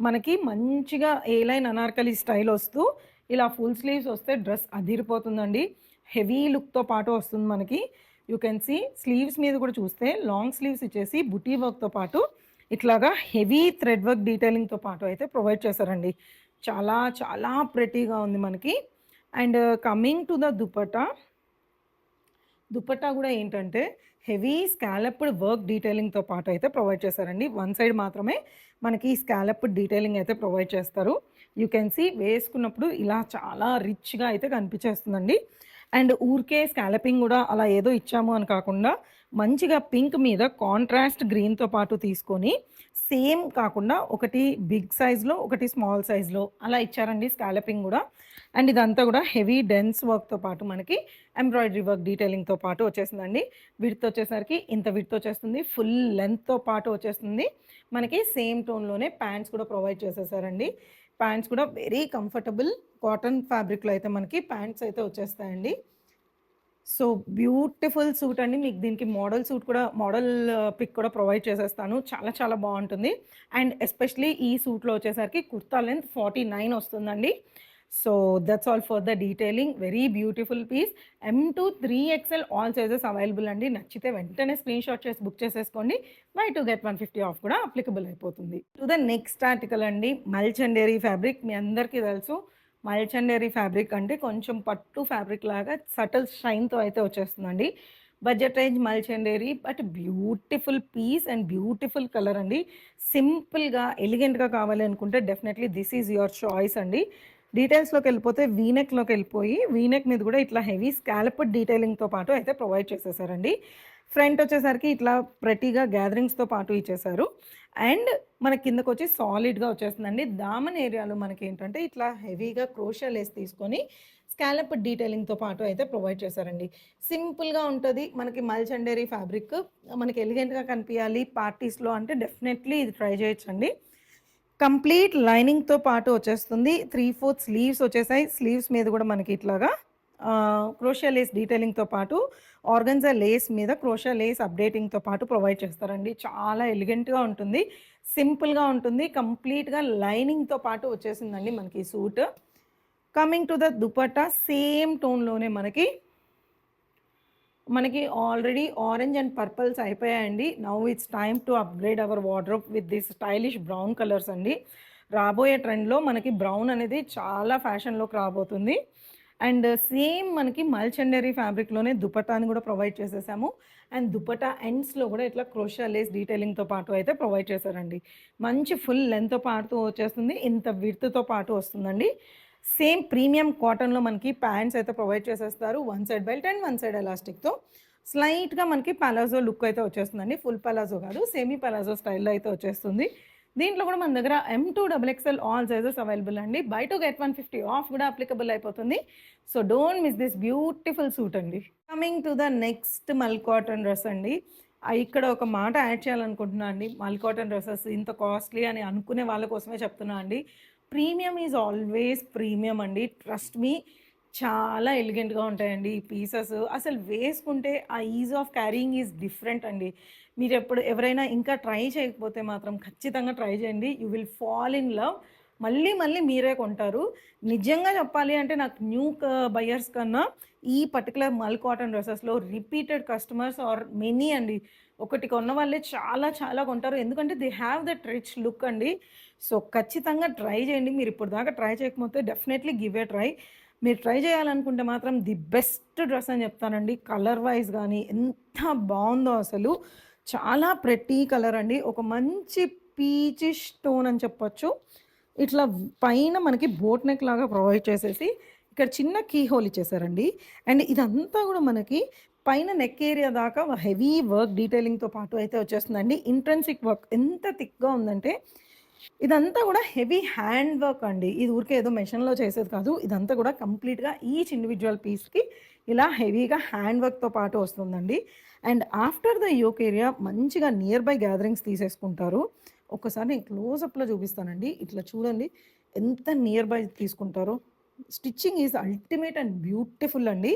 మనకి మంచిగా ఏ లైన్ అనార్కలి స్టైల్ వస్తూ ఇలా ఫుల్ స్లీవ్స్ వస్తే డ్రెస్ అదిరిపోతుందండి. హెవీ లుక్‌తో పాటు వస్తుంది మనకి. యూ కెన్ సీ స్లీవ్స్ మీద కూడా చూస్తే లాంగ్ స్లీవ్స్ ఇచ్చేసి బుటీ వర్క్‌తో పాటు ఇట్లాగా హెవీ థ్రెడ్ వర్క్ డీటెయిలింగ్‌తో పాటు అయితే ప్రొవైడ్ చేశారండి. చాలా చాలా ప్రెట్టీగా ఉంది మనకి. And coming to the dupatta. Dupatta గూడా ఏంటంటే హెవీ స్కాలప్డ్ వర్క్ డీటెయిలింగ్‌తో పాటు అయితే ప్రొవైడ్ చేశారండి. వన్ సైడ్ మాత్రమే మనకి స్కాలప్డ్ డీటెయిలింగ్ అయితే ప్రొవైడ్ చేస్తారు. యూ కెన్ సీ వేసుకున్నప్పుడు ఇలా చాలా రిచ్‌గా అయితే కనిపించేస్తుందండి. అండ్ ఊరికే స్కాలపింగ్ గూడా అలా ఏదో ఇచ్చాము అని కాకుండా మంచిగా పింక్ మీద కాంట్రాస్ట్ గ్రీన్‌తో పాటు తీసుకొని సేమ్ కాకుండా ఒకటి బిగ్ సైజ్‌లో, ఒకటి స్మాల్ సైజ్‌లో అలా ఇచ్చారండి స్కాలపింగ్ గూడా. అండ్ ఇదంతా కూడా హెవీ డెన్స్ వర్క్‌తో పాటు మనకి ఎంబ్రాయిడరీ వర్క్ డీటెయిలింగ్‌తో పాటు వచ్చేసిందండి. విడ్త్ వచ్చేసరికి ఇంత విడ్త్ వచ్చేస్తుంది. ఫుల్ లెంగ్త్‌తో పాటు వచ్చేస్తుంది. మనకి సేమ్ టోన్‌లోనే ప్యాంట్స్ కూడా ప్రొవైడ్ చేసేసారండి. ప్యాంట్స్ కూడా వెరీ కంఫర్టబుల్ కాటన్ ఫ్యాబ్రిక్‌లో అయితే మనకి ప్యాంట్స్ అయితే వచ్చేస్తాయండి. సో బ్యూటిఫుల్ సూట్ అండి. మీకు దీనికి మోడల్ పిక్ కూడా ప్రొవైడ్ చేసేస్తాను. చాలా చాలా బావుంటుంది. అండ్ ఎస్పెషల్లీ ఈ సూట్‌లో వచ్చేసరికి కుర్తా లెంత్ 49 వస్తుందండి. So that's all for the detailing. Very beautiful piece. M to 3XL all sizes available అండి. నచ్చితే వెంటనే స్క్రీన్‌షాట్ చేసి బుక్ చేసేసుకోండి. బై 2 గెట్ 150 ఆఫ్ కూడా అప్లికబుల్ అయిపోతుంది. టు ద నెక్స్ట్ ఆర్టికల్ అండి. మల్చండేరి ఫ్యాబ్రిక్. మీ అందరికీ తెలుసు. మల్చండేరి ఫ్యాబ్రిక్ అంటే కొంచెం పట్టు ఫ్యాబ్రిక్ లాగా సటిల్ షైన్‌తో అయితే వచ్చేస్తుందండి. బడ్జెట్ రేంజ్ మల్చండేరి but beautiful piece and beautiful colour అండి. సింపుల్‌గా, ఎలిగెంట్‌గా కావాలి అనుకుంటే definitely this is your choice అండి. డీటెయిల్స్‌లోకి వెళ్ళిపోతే వీనెక్ మీద కూడా ఇట్లా హెవీ స్కాలప్డ్ డీటెయిలింగ్‌తో పాటు అయితే ప్రొవైడ్ చేసేసారండి. ఫ్రంట్ వచ్చేసరికి ఇట్లా ప్రెటీగా గ్యాదరింగ్స్‌తో పాటు ఇచ్చేసారు. అండ్ మన కిందకొచ్చి సాలిడ్‌గా వచ్చేస్తుందండి. దామన్ ఏరియాలో మనకేంటంటే ఇట్లా హెవీగా క్రోషియా లేస్ తీసుకొని స్కాలప్ డీటెయిలింగ్‌తో పాటు అయితే ప్రొవైడ్ చేశారండి. సింపుల్‌గా ఉంటది. మనకి మల్చండేరి ఫ్యాబ్రిక్ మనకి ఎలిగెంట్‌గా కనిపియాలి పార్టీస్‌లో అంటే డెఫినెట్లీ ఇది ట్రై చేయొచ్చండి. కంప్లీట్ లైనింగ్‌తో పాటు వచ్చేస్తుంది. 3/4 స్లీవ్స్ వచ్చేసాయి. స్లీవ్స్ మీద కూడా మనకి ఇట్లాగా క్రోషియా లేస్ డీటెయిలింగ్‌తో పాటు ఆర్గన్జా లేస్ మీద క్రోషియా లేస్ అప్డేటింగ్‌తో పాటు ప్రొవైడ్ చేస్తారండి. చాలా ఎలిగెంట్‌గా ఉంటుంది. సింపుల్‌గా ఉంటుంది. కంప్లీట్‌గా లైనింగ్‌తో పాటు వచ్చేసిందండి మనకి ఈ suit. Coming to the dupatta same టోన్‌లోనే మనకి ఆల్రెడీ ఆరెంజ్ అండ్ పర్పుల్స్ అయిపోయాయండి. Now it's time to upgrade our wardrobe with this stylish brown colours అండి. రాబోయే ట్రెండ్‌లో మనకి బ్రౌన్ అనేది చాలా ఫ్యాషన్‌లోకి రాబోతుంది. అండ్ సేమ్ మనకి మల్చండేరి ఫ్యాబ్రిక్‌లోనే దుపట్టాని కూడా ప్రొవైడ్ చేసేసాము. అండ్ దుపట్టా ఎండ్స్‌లో కూడా ఇట్లా క్రోషియా లేస్ డీటెయిలింగ్‌తో పాటు అయితే ప్రొవైడ్ చేశారండి. మంచి ఫుల్ లెంగ్త్‌తో పాటు వచ్చేస్తుంది. ఇంత విడ్త్‌తో పాటు వస్తుందండి. సేమ్ ప్రీమియం కాటన్‌లో మనకి ప్యాంట్స్ అయితే ప్రొవైడ్ చేసేస్తారు. One side belt and one side ఎలాస్టిక్‌తో. స్లైట్‌గా మనకి పలాజో లుక్ అయితే వచ్చేస్తుందండి. ఫుల్ పలాజో కాదు, సెమీ పలాజో స్టైల్‌లో అయితే వచ్చేస్తుంది. దీంట్లో కూడా మన దగ్గర M2XXL ఆల్ సైజెస్ అవైలబుల్ అండి. బై 2 గెట్ 150 ఆఫ్ కూడా అప్లికబుల్ అయిపోతుంది. So don't miss this beautiful suit అండి. Coming to the next mul cotton dress అండి. ఇక్కడ ఒక మాట యాడ్ చేయాలనుకుంటున్నా అండి. మల్ కాటన్ డ్రెసెస్ ఇంత కాస్ట్లీ అని అనుకునే వాళ్ళ కోసమే చెప్తున్నా అండి. ప్రీమియం ఈజ్ ఆల్వేస్ ప్రీమియం అండి. Trust me. చాలా ఎలిగెంట్‌గా ఉంటాయండి ఈ పీసెస్. అసలు వేసుకుంటే ఆ is of carrying is different అండి. ఎవరైనా ఇంకా ట్రై చేయకపోతే మాత్రం ఖచ్చితంగా ట్రై చేయండి. You will fall in love. మళ్ళీ మళ్ళీ మీరే కొంటారు. నిజంగా చెప్పాలి అంటే నాకు బయర్స్ కన్నా ఈ పర్టిక్యులర్ మల్ కాటన్ డ్రెసెస్‌లో రిపీటెడ్ కస్టమర్స్ ఆర్ మెనీ అండి. ఒకటి కొన్న వాళ్ళే చాలా చాలా కొంటారు. ఎందుకంటే they have that rich look అండి. సో ఖచ్చితంగా ట్రై చేయండి. మీరు ఇప్పటిదాకా ట్రై చేయకపోతే డెఫినెట్‌లీ గివ్ ఎ ట్రై. మీరు ట్రై చేయాలనుకుంటే మాత్రం ది బెస్ట్ డ్రెస్ అని చెప్తానండి. కలర్ వైస్ గానీ ఎంత బావుందో అసలు. చాలా ప్రెట్టీ కలర్ అండి. ఒక మంచి పీచిష్ టోన్ అని చెప్పొచ్చు. ఇట్లా పైన మనకి బోట్ నెక్ లాగా ప్రొవైడ్ చేసేసి ఇక్కడ చిన్న కీ హోల్ ఇచ్చేసారండి. అండ్ ఇదంతా కూడా మనకి పైన నెక్ ఏరియా దాకా హెవీ వర్క్ డీటెయిలింగ్‌తో పాటు అయితే వచ్చేస్తుందండి. ఇంట్రెన్సిక్ వర్క్ ఎంత థిక్‌గా ఉందంటే ఇదంతా కూడా హెవీ హ్యాండ్ వర్క్ అండి. ఇది ఊరికే ఏదో మెషిన్‌లో చేసేది కాదు. ఇదంతా కూడా కంప్లీట్‌గా ఈచ్ ఇండివిడ్యువల్ పీస్‌కి ఇలా హెవీగా హ్యాండ్ వర్క్‌తో పాటు వస్తుందండి. And after the yoke area మంచిగా నియర్ బై గ్యాదరింగ్స్ తీసేసుకుంటారు. ఒక్కసారి నేను క్లోజప్‌లో చూపిస్తానండి. ఇట్లా చూడండి ఎంత నియర్ బై తీసుకుంటారో. Stitching is ultimate and beautiful అండి.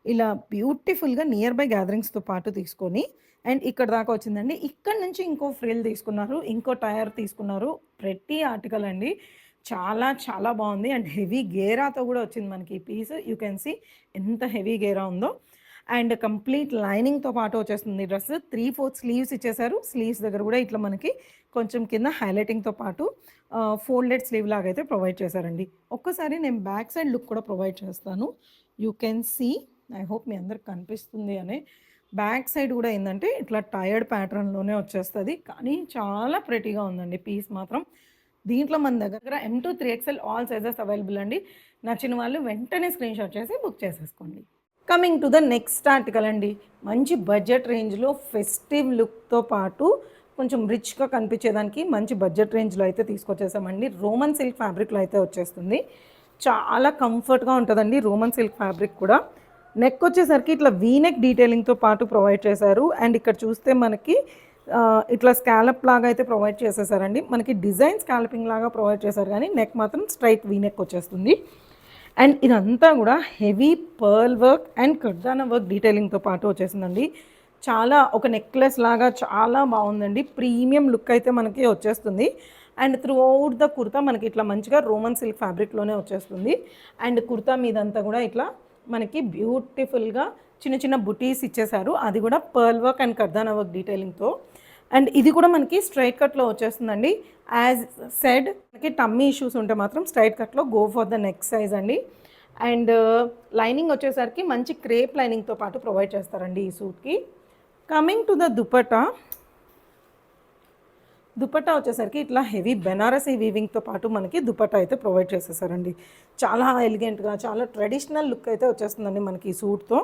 ఇలా బ్యూటిఫుల్‌గా నియర్ బై గ్యాదరింగ్స్‌తో పాటు తీసుకొని అండ్ ఇక్కడ దాకా వచ్చిందండి. ఇక్కడ నుంచి ఇంకో ఫ్రిల్ తీసుకున్నారు. ఇంకో టైర్ తీసుకున్నారు. ప్రెట్టి ఆర్టికల్ అండి. చాలా చాలా బావుంది. అండ్ హెవీ గేరాతో కూడా వచ్చింది మనకి ఈ పీస్. యూ కెన్ సీ ఎంత హెవీ గేరా ఉందో. అండ్ కంప్లీట్ లైనింగ్‌తో పాటు వచ్చేస్తుంది డ్రెస్. 3/4 స్లీవ్స్ ఇచ్చేసారు. స్లీవ్స్ దగ్గర కూడా ఇట్లా మనకి కొంచెం కింద హైలైటింగ్‌తో పాటు ఫోల్డెడ్ స్లీవ్ లాగా అయితే ప్రొవైడ్ చేశారండి. ఒక్కసారి నేను బ్యాక్ సైడ్ లుక్ కూడా ప్రొవైడ్ చేస్తాను. You can see. I hope మీ అందరికి కనిపిస్తుంది అని. బ్యాక్ సైడ్ కూడా ఏందంటే ఇట్లా టైర్డ్ ప్యాటర్న్‌లోనే వచ్చేస్తది. కానీ చాలా ప్రెటీగా ఉందండి పీస్ మాత్రం. దీంట్లో మన దగ్గర M2 3XL all sizes available అండి. నచ్చిన వాళ్ళు వెంటనే స్క్రీన్‌షాట్ చేసి బుక్ చేసేసుకోండి. Coming to the next article అండి. మంచి బడ్జెట్ రేంజ్‌లో ఫెస్టివ్ లుక్‌తో పాటు కొంచెం రిచ్‌గా కనిపించేదానికి మంచి బడ్జెట్ రేంజ్‌లో అయితే తీసుకొచ్చేసామండి. రోమన్ సిల్క్ ఫ్యాబ్రిక్‌లో అయితే వచ్చేస్తుంది. చాలా కంఫర్ట్‌గా ఉంటదండి రోమన్ సిల్క్ ఫ్యాబ్రిక్ కూడా. నెక్ వచ్చేసరికి ఇట్లా వీ నెక్ డీటెయిలింగ్‌తో పాటు ప్రొవైడ్ చేశారు. అండ్ ఇక్కడ చూస్తే మనకి ఇట్లా స్కాలప్ లాగా అయితే ప్రొవైడ్ చేసేసారండి. మనకి డిజైన్ స్కాలపింగ్ లాగా ప్రొవైడ్ చేశారు కానీ నెక్ మాత్రం స్ట్రైట్ వీ నెక్ వచ్చేస్తుంది. అండ్ ఇదంతా కూడా heavy pearl work and kardana work డీటెయిలింగ్తో పాటు వచ్చేసిందండి. చాలా ఒక నెక్లెస్ లాగా చాలా బాగుందండి. ప్రీమియం లుక్ అయితే మనకి వచ్చేస్తుంది. And throughout the kurta మనకి ఇట్లా మంచిగా రోమన్ సిల్క్ ఫ్యాబ్రిక్లోనే వచ్చేస్తుంది. అండ్ కుర్తా మీదంతా కూడా ఇట్లా మనకి బ్యూటిఫుల్గా చిన్న చిన్న బుటీస్ ఇచ్చేసారు, అది కూడా pearl work and kardana work డీటెయిలింగ్తో. అండ్ ఇది కూడా మనకి స్ట్రైట్ కట్లో వచ్చేస్తుందండి. యాజ్ సెడ్ మనకి టమ్మీ ఇష్యూస్ ఉంటే మాత్రం స్ట్రైట్ కట్లో go for the neck size అండి. అండ్ లైనింగ్ వచ్చేసరికి మంచి క్రేప్ లైనింగ్తో పాటు ప్రొవైడ్ చేస్తారండి ఈ సూట్కి. కమింగ్ టు ద దుపట్టా వచ్చేసరికి ఇట్లా హెవీ బెనారసీ వీవింగ్తో పాటు మనకి దుపట్టా అయితే ప్రొవైడ్ చేసేసారండి. చాలా ఎలిగెంట్గా చాలా ట్రెడిషనల్ లుక్ అయితే వచ్చేస్తుందండి మనకి ఈ సూట్తో.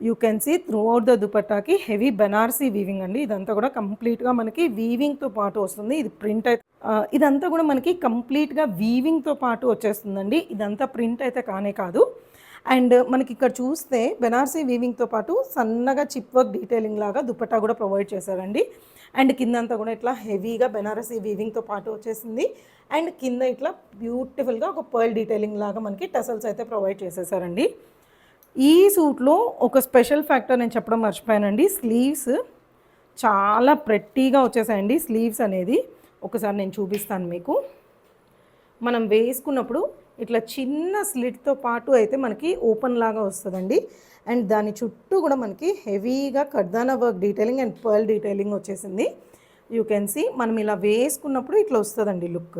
You can see throughout the దుపట్టాకి హెవీ బెనారసీ వీవింగ్ అండి. ఇదంతా కూడా కంప్లీట్గా మనకి వీవింగ్తో పాటు వస్తుంది. ఇది ప్రింట్ అయితే ఇదంతా కూడా మనకి కంప్లీట్గా వీవింగ్తో పాటు వచ్చేస్తుందండి. ఇదంతా ప్రింట్ అయితే కానే కాదు. అండ్ మనకి ఇక్కడ చూస్తే బెనారసీ వీవింగ్తో పాటు సన్నగా చిప్ వర్క్ డీటెయిలింగ్ లాగా దుపట్టా కూడా ప్రొవైడ్ చేశారండి. అండ్ కిందంతా కూడా ఇట్లా హెవీగా బెనారసీ వీవింగ్తో పాటు వచ్చేసింది. అండ్ కింద ఇట్లా బ్యూటిఫుల్గా ఒక పర్ల్ డీటెయిలింగ్ లాగా మనకి టసల్స్ అయితే ప్రొవైడ్ చేసేసారండి. ఈ సూట్లో ఒక స్పెషల్ ఫ్యాక్టర్ నేను చెప్పడం మర్చిపోయానండి. స్లీవ్స్ చాలా ప్రెట్టీగా వచ్చేసాయండి. స్లీవ్స్ అనేది ఒకసారి నేను చూపిస్తాను మీకు. మనం వేసుకున్నప్పుడు ఇట్లా చిన్న స్లిట్తో పాటు అయితే మనకి ఓపెన్ లాగా వస్తుందండి. అండ్ దాని చుట్టూ కూడా మనకి హెవీగా kardana work detailing and pearl detailing వచ్చేసింది. యూ కెన్ సీ మనం ఇలా వేసుకున్నప్పుడు ఇట్లా వస్తుందండి లుక్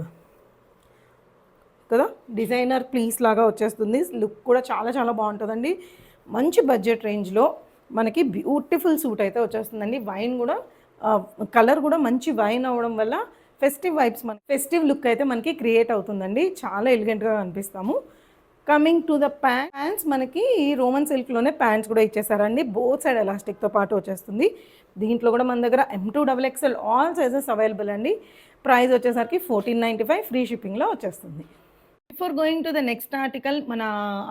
కదా. డిజైనర్ ప్లీస్ లాగా వచ్చేస్తుంది. లుక్ కూడా చాలా చాలా బాగుంటుందండి. మంచి బడ్జెట్ రేంజ్లో మనకి బ్యూటిఫుల్ సూట్ అయితే వచ్చేస్తుందండి. వైన్ కూడా కలర్ కూడా మంచి వైన్ అవ్వడం వల్ల ఫెస్టివ్ వైబ్స్ ఫెస్టివ్ లుక్ అయితే మనకి క్రియేట్ అవుతుందండి. చాలా ఎలిగెంట్గా కనిపిస్తాము. కమింగ్ టు ద ప్యాంట్స్, మనకి ఈ రోమన్ సిల్క్లోనే ప్యాంట్స్ కూడా ఇచ్చేసారండి. బోత్ సైడ్ ఎలాస్టిక్తో పాటు వచ్చేస్తుంది. దీంట్లో కూడా మన దగ్గర M2XXL ఆల్ సైజెస్ అవైలబుల్ అండి. ప్రైస్ వచ్చేసరికి 1495 ఫ్రీ షిప్పింగ్లో వచ్చేస్తుంది. Before going to the next article, మన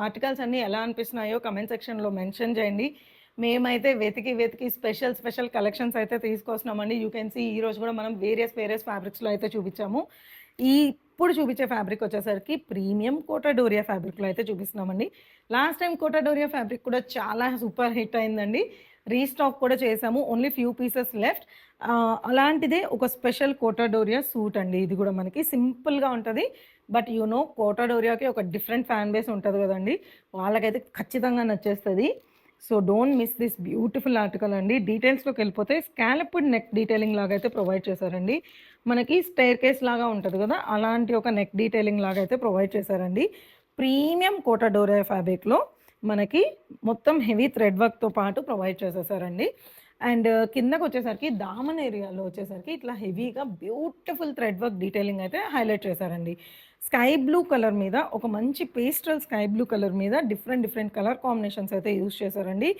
ఆర్టికల్స్ అన్నీ ఎలా అనిపిస్తున్నాయో కమెంట్ సెక్షన్లో మెన్షన్ చేయండి. మేమైతే వెతికి స్పెషల్ కలెక్షన్స్ అయితే తీసుకొస్తున్నామండి. యూ కెన్ సీ ఈరోజు కూడా మనం వేరియస్ ఫ్యాబ్రిక్స్లో అయితే చూపించాము. ఇప్పుడు చూపించే ఫ్యాబ్రిక్ వచ్చేసరికి ప్రీమియం కోటాడోరియా ఫ్యాబ్రిక్లో అయితే చూపిస్తున్నామండి. లాస్ట్ టైం కోటాడోరియా ఫ్యాబ్రిక్ కూడా చాలా సూపర్ హిట్ అయిందండి. రీస్టాక్ కూడా చేసాము, ఓన్లీ ఫ్యూ పీసెస్ లెఫ్ట్. అలాంటిదే ఒక స్పెషల్ కోటాడోరియా సూట్ అండి. ఇది కూడా మనకి సింపుల్గా ఉంటుంది, బట్ కోటాడోరియాకి ఒక డిఫరెంట్ ఫ్యాన్ బేస్ ఉంటుంది కదండి, వాళ్ళకైతే ఖచ్చితంగా నచ్చేస్తుంది. So don't miss this beautiful article అండి. డీటెయిల్స్లోకి వెళ్ళిపోతే స్కాలప్డ్ నెక్ డీటెయిలింగ్ లాగా అయితే ప్రొవైడ్ చేశారండి. మనకి స్టైర్ కేస్ లాగా ఉంటుంది కదా, అలాంటి ఒక నెక్ డీటెయిలింగ్ లాగా అయితే ప్రొవైడ్ చేశారండి. ప్రీమియం కోటాడోరియా ఫ్యాబ్రిక్లో మనకి మొత్తం హెవీ థ్రెడ్ వర్క్తో పాటు ప్రొవైడ్ చేసేసారండి. అండ్ కిందకు వచ్చేసరికి దామన్ ఏరియాలో వచ్చేసరికి ఇట్లా హెవీగా బ్యూటిఫుల్ థ్రెడ్ వర్క్ డీటెయిలింగ్ అయితే హైలైట్ చేశారండి. స్కై బ్లూ కలర్ మీద ఒక మంచి పేస్టల్ స్కై బ్లూ కలర్ మీద డిఫరెంట్ కలర్ కాంబినేషన్స్ అయితే యూస్ చేశారండి.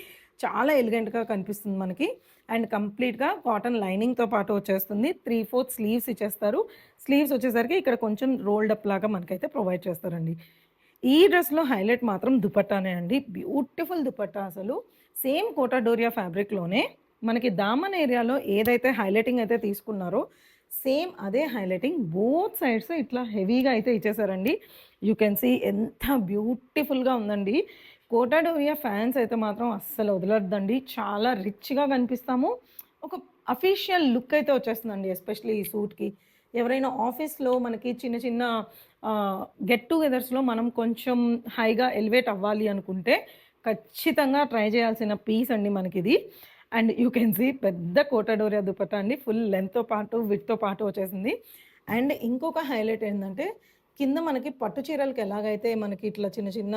చాలా ఎలిగెంట్గా కనిపిస్తుంది మనకి. అండ్ కంప్లీట్గా కాటన్ లైనింగ్తో పాటు వచ్చేస్తుంది. 3/4 స్లీవ్స్ ఇచ్చేస్తారు. స్లీవ్స్ వచ్చేసరికి ఇక్కడ కొంచెం రోల్డ్ అప్ లాగా మనకైతే ప్రొవైడ్ చేస్తారండి. ఈ డ్రెస్లో హైలైట్ మాత్రం దుపట్టానే అండి. బ్యూటిఫుల్ దుపట్టా, అసలు సేమ్ కోటాడోరియా ఫ్యాబ్రిక్లోనే మనకి దామన్ ఏరియాలో ఏదైతే హైలైటింగ్ అయితే తీసుకున్నారో సేమ్ అదే హైలైటింగ్ బోత్ సైడ్స్ ఇట్లా హెవీగా అయితే ఇచ్చేసారండి. యూ కెన్ సీ ఎంత బ్యూటిఫుల్గా ఉందండి. కోటాడోరియా ఫ్యాన్స్ అయితే మాత్రం అస్సలు వదలద్దండి. చాలా రిచ్గా కనిపిస్తాము. ఒక అఫీషియల్ లుక్ అయితే వచ్చేస్తుందండి, ఎస్పెషలీ ఈ సూట్కి. ఎవరైనా ఆఫీస్లో మనకి చిన్న గెట్ టుగెదర్స్లో మనం కొంచెం హైగా ఎలివేట్ అవ్వాలి అనుకుంటే ఖచ్చితంగా ట్రై చేయాల్సిన పీస్ అండి మనకిది. అండ్ యూ కెన్ సీ పెద్ద కోటాడోరియా దుపట్టా అండి, ఫుల్ లెంత్తో పాటు విడ్తో పాటు వచ్చేసింది. అండ్ ఇంకొక హైలైట్ ఏంటంటే కింద మనకి పట్టు చీరలకి ఎలాగైతే మనకి ఇట్లా చిన్న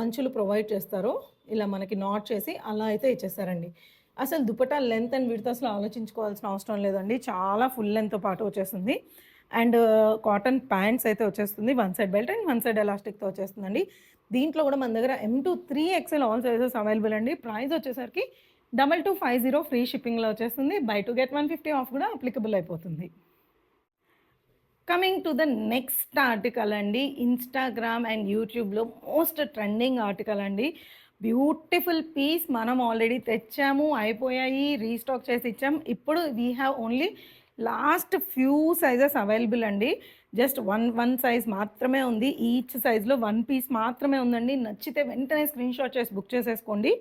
అంచులు ప్రొవైడ్ చేస్తారో ఇలా మనకి నాట్ చేసి అలా అయితే ఇచ్చేస్తారండి. అసలు దుపట్టా లెంత్ అండ్ విడ్త్ అసలు ఆలోచించుకోవాల్సిన అవసరం లేదండి, చాలా ఫుల్ లెంత్తో పాటు వచ్చేస్తుంది. అండ్ కాటన్ ప్యాంట్స్ అయితే వచ్చేస్తుంది, one side belt and one side ఎలాస్టిక్తో వచ్చేస్తుందండి. దీంట్లో కూడా మన దగ్గర M2 3XL all sizes available అండి. ప్రైస్ వచ్చేసరికి 2250 ఫ్రీ షిప్పింగ్లో వచ్చేస్తుంది. బై 2 get 150 ఆఫ్ కూడా అప్లికబుల్ అయిపోతుంది. Coming to the next article అండి, ఇన్స్టాగ్రామ్ అండ్ యూట్యూబ్లో మోస్ట్ ట్రెండింగ్ ఆర్టికల్ అండి. బ్యూటిఫుల్ పీస్ మనం ఆల్రెడీ తెచ్చాము, అయిపోయాయి, రీస్టాక్ చేసి ఇచ్చాము. ఇప్పుడు we have only last few sizes available అండి. జస్ట్ వన్ సైజ్ మాత్రమే ఉంది. ఈచ్ సైజ్‌లో 1 పీస్ మాత్రమే ఉందండి. నచ్చితే వెంటనే స్క్రీన్‌షాట్ చేసి బుక్ చేసేసుకోండి.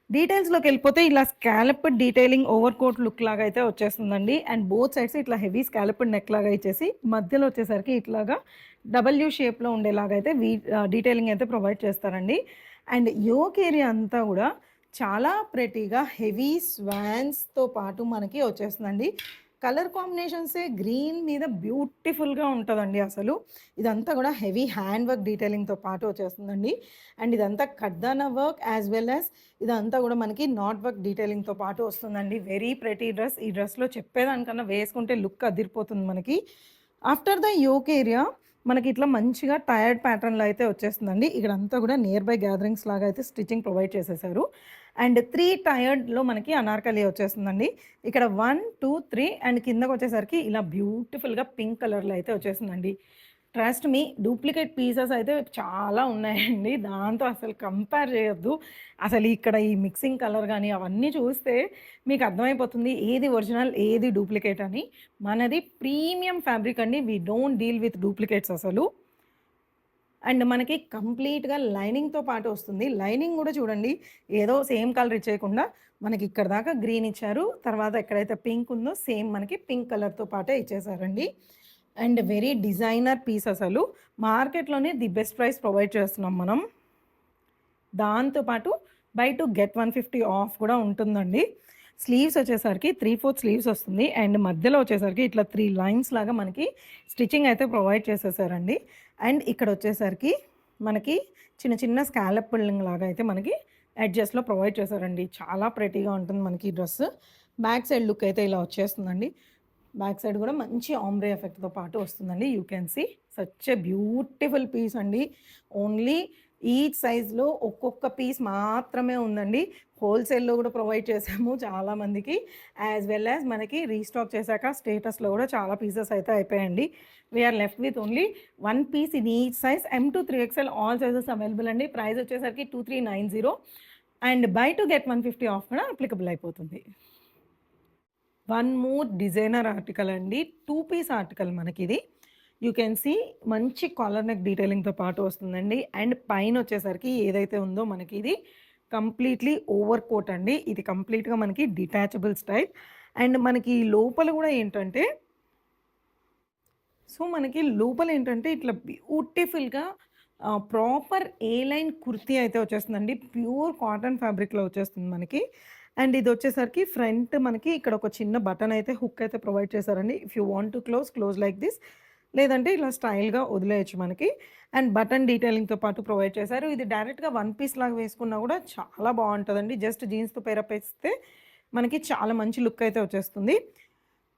డీటెయిల్స్‌లోకెళ్ళిపోతే ఇలా scalloped detailing over coat look లాగా అయితే వచ్చేస్తుందండి. అండ్ బోత్ సైడ్స్ ఇట్లా హెవీ స్కాలప్డ్ నెక్ లాగా ఇచ్చేసి మధ్యలో వచ్చేసరికి ఇట్లాగా డబ్ల్యూ షేప్‌లో ఉండేలాగా అయితే డీటెయిలింగ్ అయితే ప్రొవైడ్ చేస్తారండి. అండ్ యోక్ ఏరియా అంతా కూడా చాలా ప్రెటీగా హెవీ స్వాన్స్‌తో పాటు మనకి వచ్చేస్తుందండి. కలర్ కాంబినేషన్సే గ్రీన్ మీద బ్యూటిఫుల్‌గా ఉంటదండి అసలు. ఇదంతా కూడా హెవీ హ్యాండ్ వర్క్ డీటెయిలింగ్‌తో పాటు వచ్చేస్తుందండి. అండ్ ఇదంతా కడ్దానా వర్క్ యాజ్ వెల్ యాజ్ ఇదంతా కూడా మనకి నాట్ వర్క్ డీటెయిలింగ్‌తో పాటు వస్తుందండి. Very pretty dress. ఈ డ్రెస్‌లో చెప్పేదానికన్నా వేసుకుంటే లుక్ అదిరిపోతుంది మనకి. ఆఫ్టర్ ద యోక్ ఏరియా మనకి ఇట్లా మంచిగా టయర్డ్ ప్యాటర్న్‌లో అయితే వచ్చేస్తుందండి. ఇక్కడంతా కూడా నియర్ బై గ్యాదరింగ్స్ లాగా అయితే స్టిచ్చింగ్ ప్రొవైడ్ చేసేసారు. అండ్ 3 టయర్డ్‌లో మనకి అనార్కలి వచ్చేస్తుందండి. ఇక్కడ 1, 2, 3 అండ్ కిందకొచ్చేసరికి ఇలా బ్యూటిఫుల్‌గా పింక్ కలర్‌లో అయితే వచ్చేసిందండి. ట్రస్ట్ మీ డూప్లికేట్ పీసెస్ అయితే చాలా ఉన్నాయండి. దాంతో అసలు కంపేర్ చేయొద్దు. అసలు ఇక్కడ ఈ మిక్సింగ్ కలర్ గాని అవన్నీ చూస్తే మీకు అర్థమైపోతుంది ఏది ఒరిజినల్, ఏది డూప్లికేట్ అని. మనది ప్రీమియం ఫ్యాబ్రిక్ అండి. We don't deal with duplicates అసలు. అండ్ మనకి కంప్లీట్‌గా లైనింగ్‌తో పాటు వస్తుంది. లైనింగ్ గూడా చూడండి ఏదో సేమ్ కలర్ ఇచ్చేయకుండా మనకి ఇక్కడ దాకా గ్రీన్ ఇచ్చారు. తర్వాత ఎక్కడైతే పింక్ ఉందో సేమ్ మనకి పింక్ కలర్‌తో పాటే ఇచ్చేసారండి. అండ్ వెరీ డిజైనర్ పీస్ అసలు. మార్కెట్‌లోనే ది బెస్ట్ ప్రైస్ ప్రొవైడ్ చేస్తున్నాం మనం. దాంతో పాటు బై 2 గెట్ 150 ఆఫ్ కూడా ఉంటుందండి. స్లీవ్స్ వచ్చేసరికి 3/4 స్లీవ్స్ వస్తుంది. అండ్ మధ్యలో వచ్చేసరికి ఇట్లా 3 లైన్స్ లాగా మనకి స్టిచ్చింగ్ అయితే ప్రొవైడ్ చేసేసారండి. అండ్ ఇక్కడ వచ్చేసరికి మనకి చిన్న చిన్న స్కాలప్ పుల్లింగ్ లాగా అయితే మనకి ఎడ్జెస్‌లో ప్రొవైడ్ చేశారండి. చాలా ప్రెటీగా ఉంటుంది మనకి ఈ డ్రెస్. బ్యాక్ సైడ్ లుక్ అయితే ఇలా వచ్చేస్తుందండి. బ్యాక్ సైడ్ కూడా మంచి ఆంబ్రే ఎఫెక్ట్‌తో పాటు వస్తుందండి. You can see such a beautiful piece అండి. ఓన్లీ ఈచ్ సైజ్‌లో ఒక్కొక్క పీస్ మాత్రమే ఉందండి. హోల్‌సేల్‌లో కూడా ప్రొవైడ్ చేసాము చాలామందికి. యాజ్ వెల్ యాజ్ మనకి రీస్టాక్ చేశాక స్టేటస్‌లో కూడా చాలా పీసెస్ అయితే అయిపోయాయండి. We are left with only 1 piece in each size M-3XL all sizes available అండి. ప్రైస్ వచ్చేసరికి 2390 అండ్ బై 2 గెట్ 150 ఆఫ్ కూడా అప్లికబుల్ అయిపోతుంది. వన్ మోర్ డిజైనర్ ఆర్టికల్ అండి. 2 పీస్ ఆర్టికల్ మనకిది. యూ కెన్ సీ మంచి కాలర్ నెక్ డీటెయిలింగ్‌తో పాటు వస్తుందండి. అండ్ పైనొచ్చేసరికి ఏదైతే ఉందో మనకి ఇది కంప్లీట్‌లీ ఓవర్ కోట్ అండి. ఇది కంప్లీట్‌గా మనకి డిటాచబుల్ స్టైల్. అండ్ మనకి లోపల గూడా ఏంటంటే మనకి లోపలేంటంటే ఇట్లా బ్యూటిఫుల్‌గా ప్రాపర్ ఏ లైన్ కుర్తీ అయితే వచ్చేస్తుందండి. ప్యూర్ కాటన్ ఫ్యాబ్రిక్‌లో వచ్చేస్తుంది మనకి. అండ్ ఇదొచ్చేసరికి ఫ్రంట్ మనకి ఇక్కడ ఒక చిన్న బటన్ అయితే హుక్ అయితే ప్రొవైడ్ చేశారండి. If you want to close like this. లేదంటే ఇలా స్టైల్‌గా వదిలేయొచ్చు మనకి. అండ్ బటన్ డీటెయిలింగ్‌తో పాటు ప్రొవైడ్ చేశారు. ఇది డైరెక్ట్‌గా వన్ పీస్ లాగా వేసుకున్నా కూడా చాలా బావుంటదండి. జస్ట్ జీన్స్‌తో పెయిరప్ ఏస్తే మనకి చాలా మంచి లుక్ అయితే వచ్చేస్తుంది.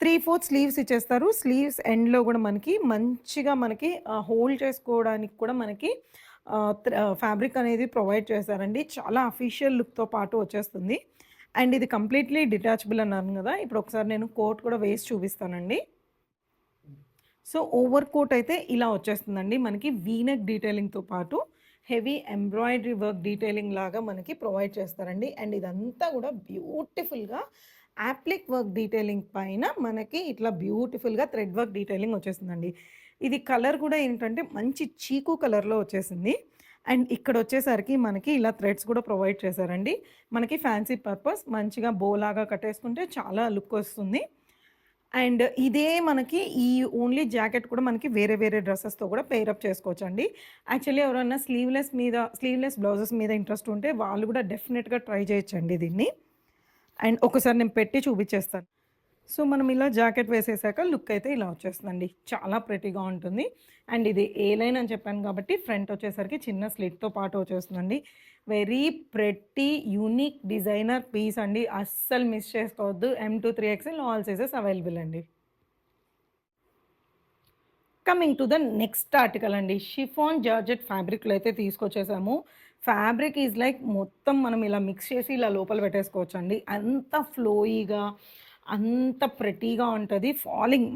3/4 స్లీవ్స్ ఇచ్చేస్తారు. స్లీవ్స్ ఎండ్‌లో గూడా మనకి మంచిగా మనకి హోల్డ్ చేసుకోవడానికి కూడా మనకి ఫ్యాబ్రిక్ అనేది ప్రొవైడ్ చేశారండి. చాలా అఫీషియల్ లుక్‌తో పాటు వచ్చేస్తుంది. అండ్ ఇది కంప్లీట్‌లీ డిటాచబుల్ అన్నాను గదా! ఇప్పుడు ఒకసారి నేను కోట్ కూడా వేసి చూపిస్తానండి. ఓవర్ కోట్ అయితే ఇలా వచ్చేస్తుందండి. మనకి వీ నెక్ డీటెయిలింగ్‌తో పాటు హెవీ ఎంబ్రాయిడరీ వర్క్ డీటెయిలింగ్ లాగా మనకి ప్రొవైడ్ చేస్తారండి. అండ్ ఇదంతా గూడా బ్యూటిఫుల్‌గా యాప్లిక్ వర్క్ డీటెయిలింగ్ పైన మనకి ఇట్లా బ్యూటిఫుల్‌గా థ్రెడ్ వర్క్ డీటెయిలింగ్ వచ్చేసిందండి. ఇది కలర్ కూడా ఏంటంటే మంచి చీకు కలర్‌లో వచ్చేసింది. అండ్ ఇక్కడొచ్చేసరికి మనకి ఇలా థ్రెడ్స్ కూడా ప్రొవైడ్ చేశారండి. మనకి ఫ్యాన్సీ పర్పస్ మంచిగా బో లాగా కట్టేసుకుంటే చాలా లుక్ వస్తుంది. అండ్ ఇదే మనకి ఈ ఓన్లీ జాకెట్ కూడా మనకి వేరే వేరే డ్రెసెస్‌తో కూడా పెయిర్ అప్ చేసుకోవచ్చండి. యాక్చువల్లీ ఎవరన్నా స్లీవ్‌లెస్ బ్లౌజెస్ మీద ఇంట్రెస్ట్ ఉంటే వాళ్ళు కూడా డెఫినిట్‌గా ట్రై చేయొచ్చండి దీన్ని. అండ్ ఒకసారి నేను పెట్టి చూపిచ్చేస్తాను. మనం ఇలా జాకెట్ వేసేసాక లుక్ అయితే ఇలా వచ్చేస్తుందండి. చాలా ప్రెటీగా ఉంటుంది. అండ్ ఇది ఏ లైన్ అని చెప్పాను కాబట్టి ఫ్రంట్ వచ్చేసరికి చిన్న స్లిట్‌తో పాటు వచ్చేస్తుందండి. Very pretty unique designer piece అండి. అస్సలు మిస్ చేసుకోవద్దు. M-3XL ఆల్ సైజెస్ అవైలబుల్ అండి. Coming to the next article అండి. షిఫాన్ జార్జెట్ ఫ్యాబ్రిక్‌లో అయితే తీసుకొచ్చేసాము. ఫ్యాబ్రిక్ ఈజ్ లైక్ మొత్తం మనం ఇలా మిక్స్ చేసి ఇలా లోపల పెట్టేసుకోవచ్చండి. అంత ఫ్లోయీగా, అంత ప్రెటీగా ఉంటది.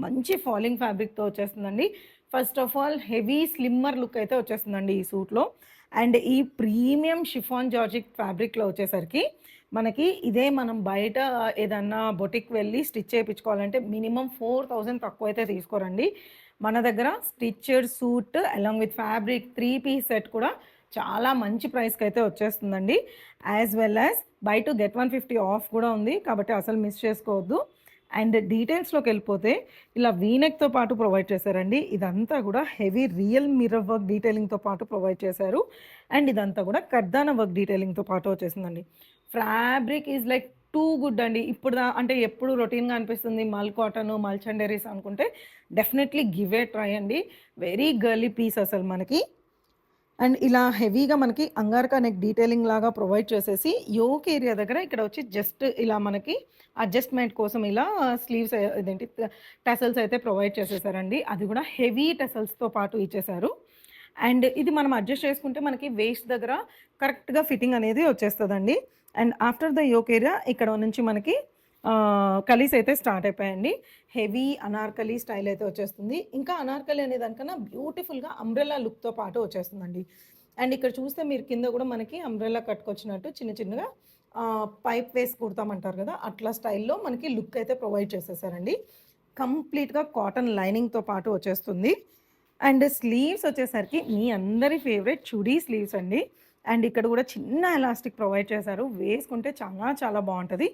మంచి ఫాలింగ్ ఫ్యాబ్రిక్‌తో వచ్చేస్తుందండి. First of all heavy slimmer look అయితే వచ్చేస్తుందండి ఈ సూట్‌లో. అండ్ ఈ ప్రీమియం షిఫాన్ జార్జెట్ ఫ్యాబ్రిక్‌లో వచ్చేసరికి మనకి ఇదే మనం బయట ఏదన్నా బొటిక్ వెళ్ళి స్టిచ్ చేయించుకోవాలంటే మినిమం 4000 తక్కువైతే తీసుకోరండి. మన దగ్గర stitched suit along with fabric 3 piece set కూడా చాలా మంచి ప్రైస్‌కైతే వచ్చేస్తుందండి. As well as buy 2 get 150 off కూడా ఉంది. కాబట్టి అసలు మిస్ చేసుకోవద్దు. అండ్ డీటెయిల్స్‌లోకెళ్ళిపోతే ఇలా వీనెక్‌తో పాటు ప్రొవైడ్ చేశారండి. ఇదంతా కూడా హెవీ రియల్ మిర్రర్ వర్క్ డీటెయిలింగ్‌తో పాటు ప్రొవైడ్ చేశారు. అండ్ ఇదంతా కూడా కర్దానా వర్క్ డీటెయిలింగ్‌తో పాటు వచ్చేసిందండి. Fabric is like too good అండి. ఇప్పుడు అంటే ఎప్పుడు రొటీన్‌గా అనిపిస్తుంది మల్ కాటను, మల్ చందేరీస్ అనుకుంటే డెఫినెట్లీ గివ్ ఏ ట్రై అండి. వెరీ గర్లీ పీస్ అసలు మనకి. అండ్ ఇలా హెవీగా మనకి అంగార్కా నెక్ డీటెయిలింగ్ లాగా ప్రొవైడ్ చేసేసి యోక్ ఏరియా దగ్గర ఇక్కడ వచ్చి జస్ట్ ఇలా మనకి అడ్జస్ట్మెంట్ కోసం ఇలా స్లీవ్స్ ఇదేంటి టెసల్స్ అయితే ప్రొవైడ్ చేసేసారండి. అది కూడా హెవీ టెసల్స్తో పాటు ఇచ్చేసారు. అండ్ ఇది మనం అడ్జస్ట్ చేసుకుంటే మనకి వేస్ట్ దగ్గర కరెక్ట్గా ఫిట్టింగ్ అనేది వచ్చేస్తుందండి. And after the yoke area ఇక్కడ నుంచి మనకి కలీస్ అయితే స్టార్ట్ అయిపోయాయండి. హెవీ అనార్కలి స్టైల్ అయితే వచ్చేస్తుంది. ఇంకా అనార్కలి అనే దానికన్నా బ్యూటిఫుల్గా అంబ్రెల్లా లుక్తో పాటు వచ్చేస్తుందండి. అండ్ ఇక్కడ చూస్తే మీరు కింద కూడా మనకి అంబ్రెల్లా కట్టుకొచ్చినట్టు చిన్న చిన్నగా పైప్ వేసి కుడతామంటారు కదా, అట్లా స్టైల్లో మనకి లుక్ అయితే ప్రొవైడ్ చేసేసారండి. కంప్లీట్గా కాటన్ లైనింగ్తో పాటు వచ్చేస్తుంది. అండ్ స్లీవ్స్ వచ్చేసరికి మీ అందరి ఫేవరెట్ చుడీ స్లీవ్స్ అండి. అండ్ ఇక్కడ కూడా చిన్న ఎలాస్టిక్ ప్రొవైడ్ చేశారు. వేసుకుంటే చాలా చాలా బాగుంటుంది.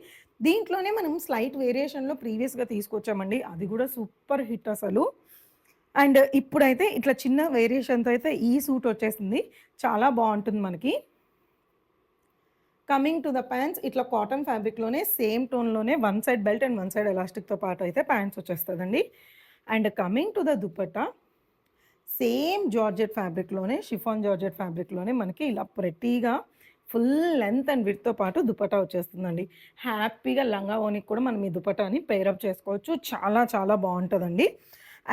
దీంట్లోనే మనం స్లైట్ వేరియేషన్లో ప్రీవియస్గా తీసుకొచ్చామండి, అది కూడా సూపర్ హిట్ అసలు. అండ్ ఇప్పుడైతే ఇట్లా చిన్న వేరియేషన్తో అయితే ఈ సూట్ వచ్చేసింది, చాలా బాగుంటుంది మనకి. కమింగ్ టు ద ప్యాంట్స్, ఇట్లా కాటన్ ఫ్యాబ్రిక్లోనే సేమ్ టోన్లోనే one side belt and one side ఎలాస్టిక్తో పాటు అయితే ప్యాంట్స్ వచ్చేస్తుందండి. And coming to the dupatta, same georgette ఫ్యాబ్రిక్లోనే షిఫాన్ జార్జెట్ ఫ్యాబ్రిక్లోనే మనకి ఇలా ప్రెట్టీగా ఫుల్ లెంత్ అండ్ విడ్త్తో పాటు దుపట్టా వచ్చేస్తుందండి. హ్యాపీగా లంగా ఓనికి కూడా మనం ఈ దుపట్టాని పేరప్ చేసుకోవచ్చు. చాలా చాలా బాగుంటుందండి.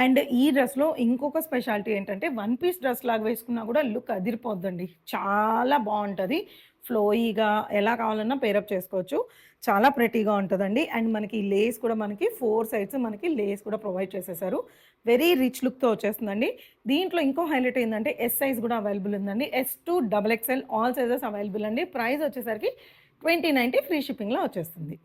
అండ్ ఈ డ్రెస్లో ఇంకొక స్పెషాలిటీ ఏంటంటే వన్ పీస్ డ్రెస్ లాగా వేసుకున్నా కూడా లుక్ అదిరిపోద్దండి. చాలా బాగుంటుంది. ఫ్లోయీగా ఎలా కావాలన్నా పేరప్ చేసుకోవచ్చు. చాలా ప్రెటీగా ఉంటుందండి. అండ్ మనకి లేస్ కూడా మనకి 4 సైడ్స్ మనకి లేస్ కూడా ప్రొవైడ్ చేసేసారు. వెరీ రిచ్ లుక్తో వచ్చేస్తుందండి. దీంట్లో ఇంకో హైలైట్ ఏంటంటే ఎస్ సైజ్ కూడా అవైలబుల్ ఉందండి. S to XXL all sizes available అండి. ప్రైస్ వచ్చేసరికి 2090 ఫ్రీ షిప్పింగ్లో వచ్చేస్తుంది.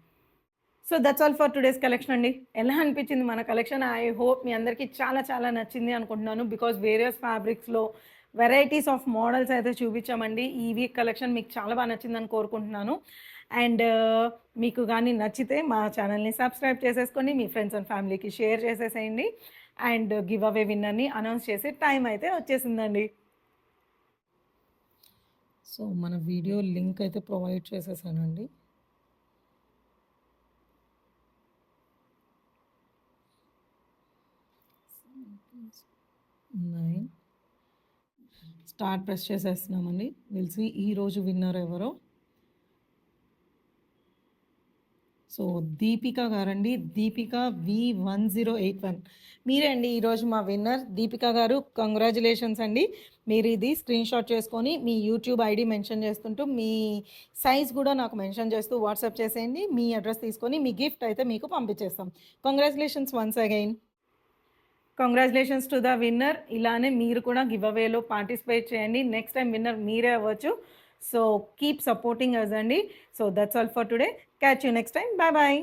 So that's all for today's collection అండి. ఎలా అనిపించింది మన కలెక్షన్? ఐ హోప్ మీ అందరికీ చాలా చాలా నచ్చింది అనుకుంటున్నాను. బికాస్ వేరియస్ ఫ్యాబ్రిక్స్లో వెరైటీస్ ఆఫ్ మోడల్స్ అయితే చూపించామండి. ఈ వీక్ కలెక్షన్ మీకు చాలా బాగా నచ్చిందని కోరుకుంటున్నాను. అండ్ మీకు కానీ నచ్చితే మా ఛానల్ని సబ్స్క్రైబ్ చేసేసుకొని మీ ఫ్రెండ్స్ అండ్ ఫ్యామిలీకి షేర్ చేసేసేయండి. అండ్ గివ్ అవే విన్నర్ని అనౌన్స్ చేసే టైం అయితే వచ్చేసిందండి. సో మన వీడియో లింక్ అయితే ప్రొవైడ్ చేసేసానండి. స్టార్ట్ ప్రెస్ చేసేస్తున్నామండి. తెలిసి ఈరోజు విన్నర్ ఎవరో. సో దీపిక గారండి, దీపిక V1081 మీరే అండి ఈరోజు మా విన్నర్. దీపిక గారు కంగ్రాచులేషన్స్ అండి. మీరు ఇది స్క్రీన్ షాట్ చేసుకొని మీ యూట్యూబ్ ఐడి మెన్షన్ చేసుకుంటూ మీ సైజ్ కూడా నాకు మెన్షన్ చేస్తూ వాట్సాప్ చేసేయండి. మీ అడ్రస్ తీసుకొని మీ గిఫ్ట్ అయితే మీకు పంపించేస్తాం. Congratulations once again. Congratulations to the winner. ఇలానే మీరు కూడా గివ్ అవేలో పార్టిసిపేట్ చేయండి. నెక్స్ట్ టైం విన్నర్ మీరే అవ్వచ్చు. సో కీప్ సపోర్టింగ్ అస్ అండి. So that's all for today. Catch you next time. Bye bye.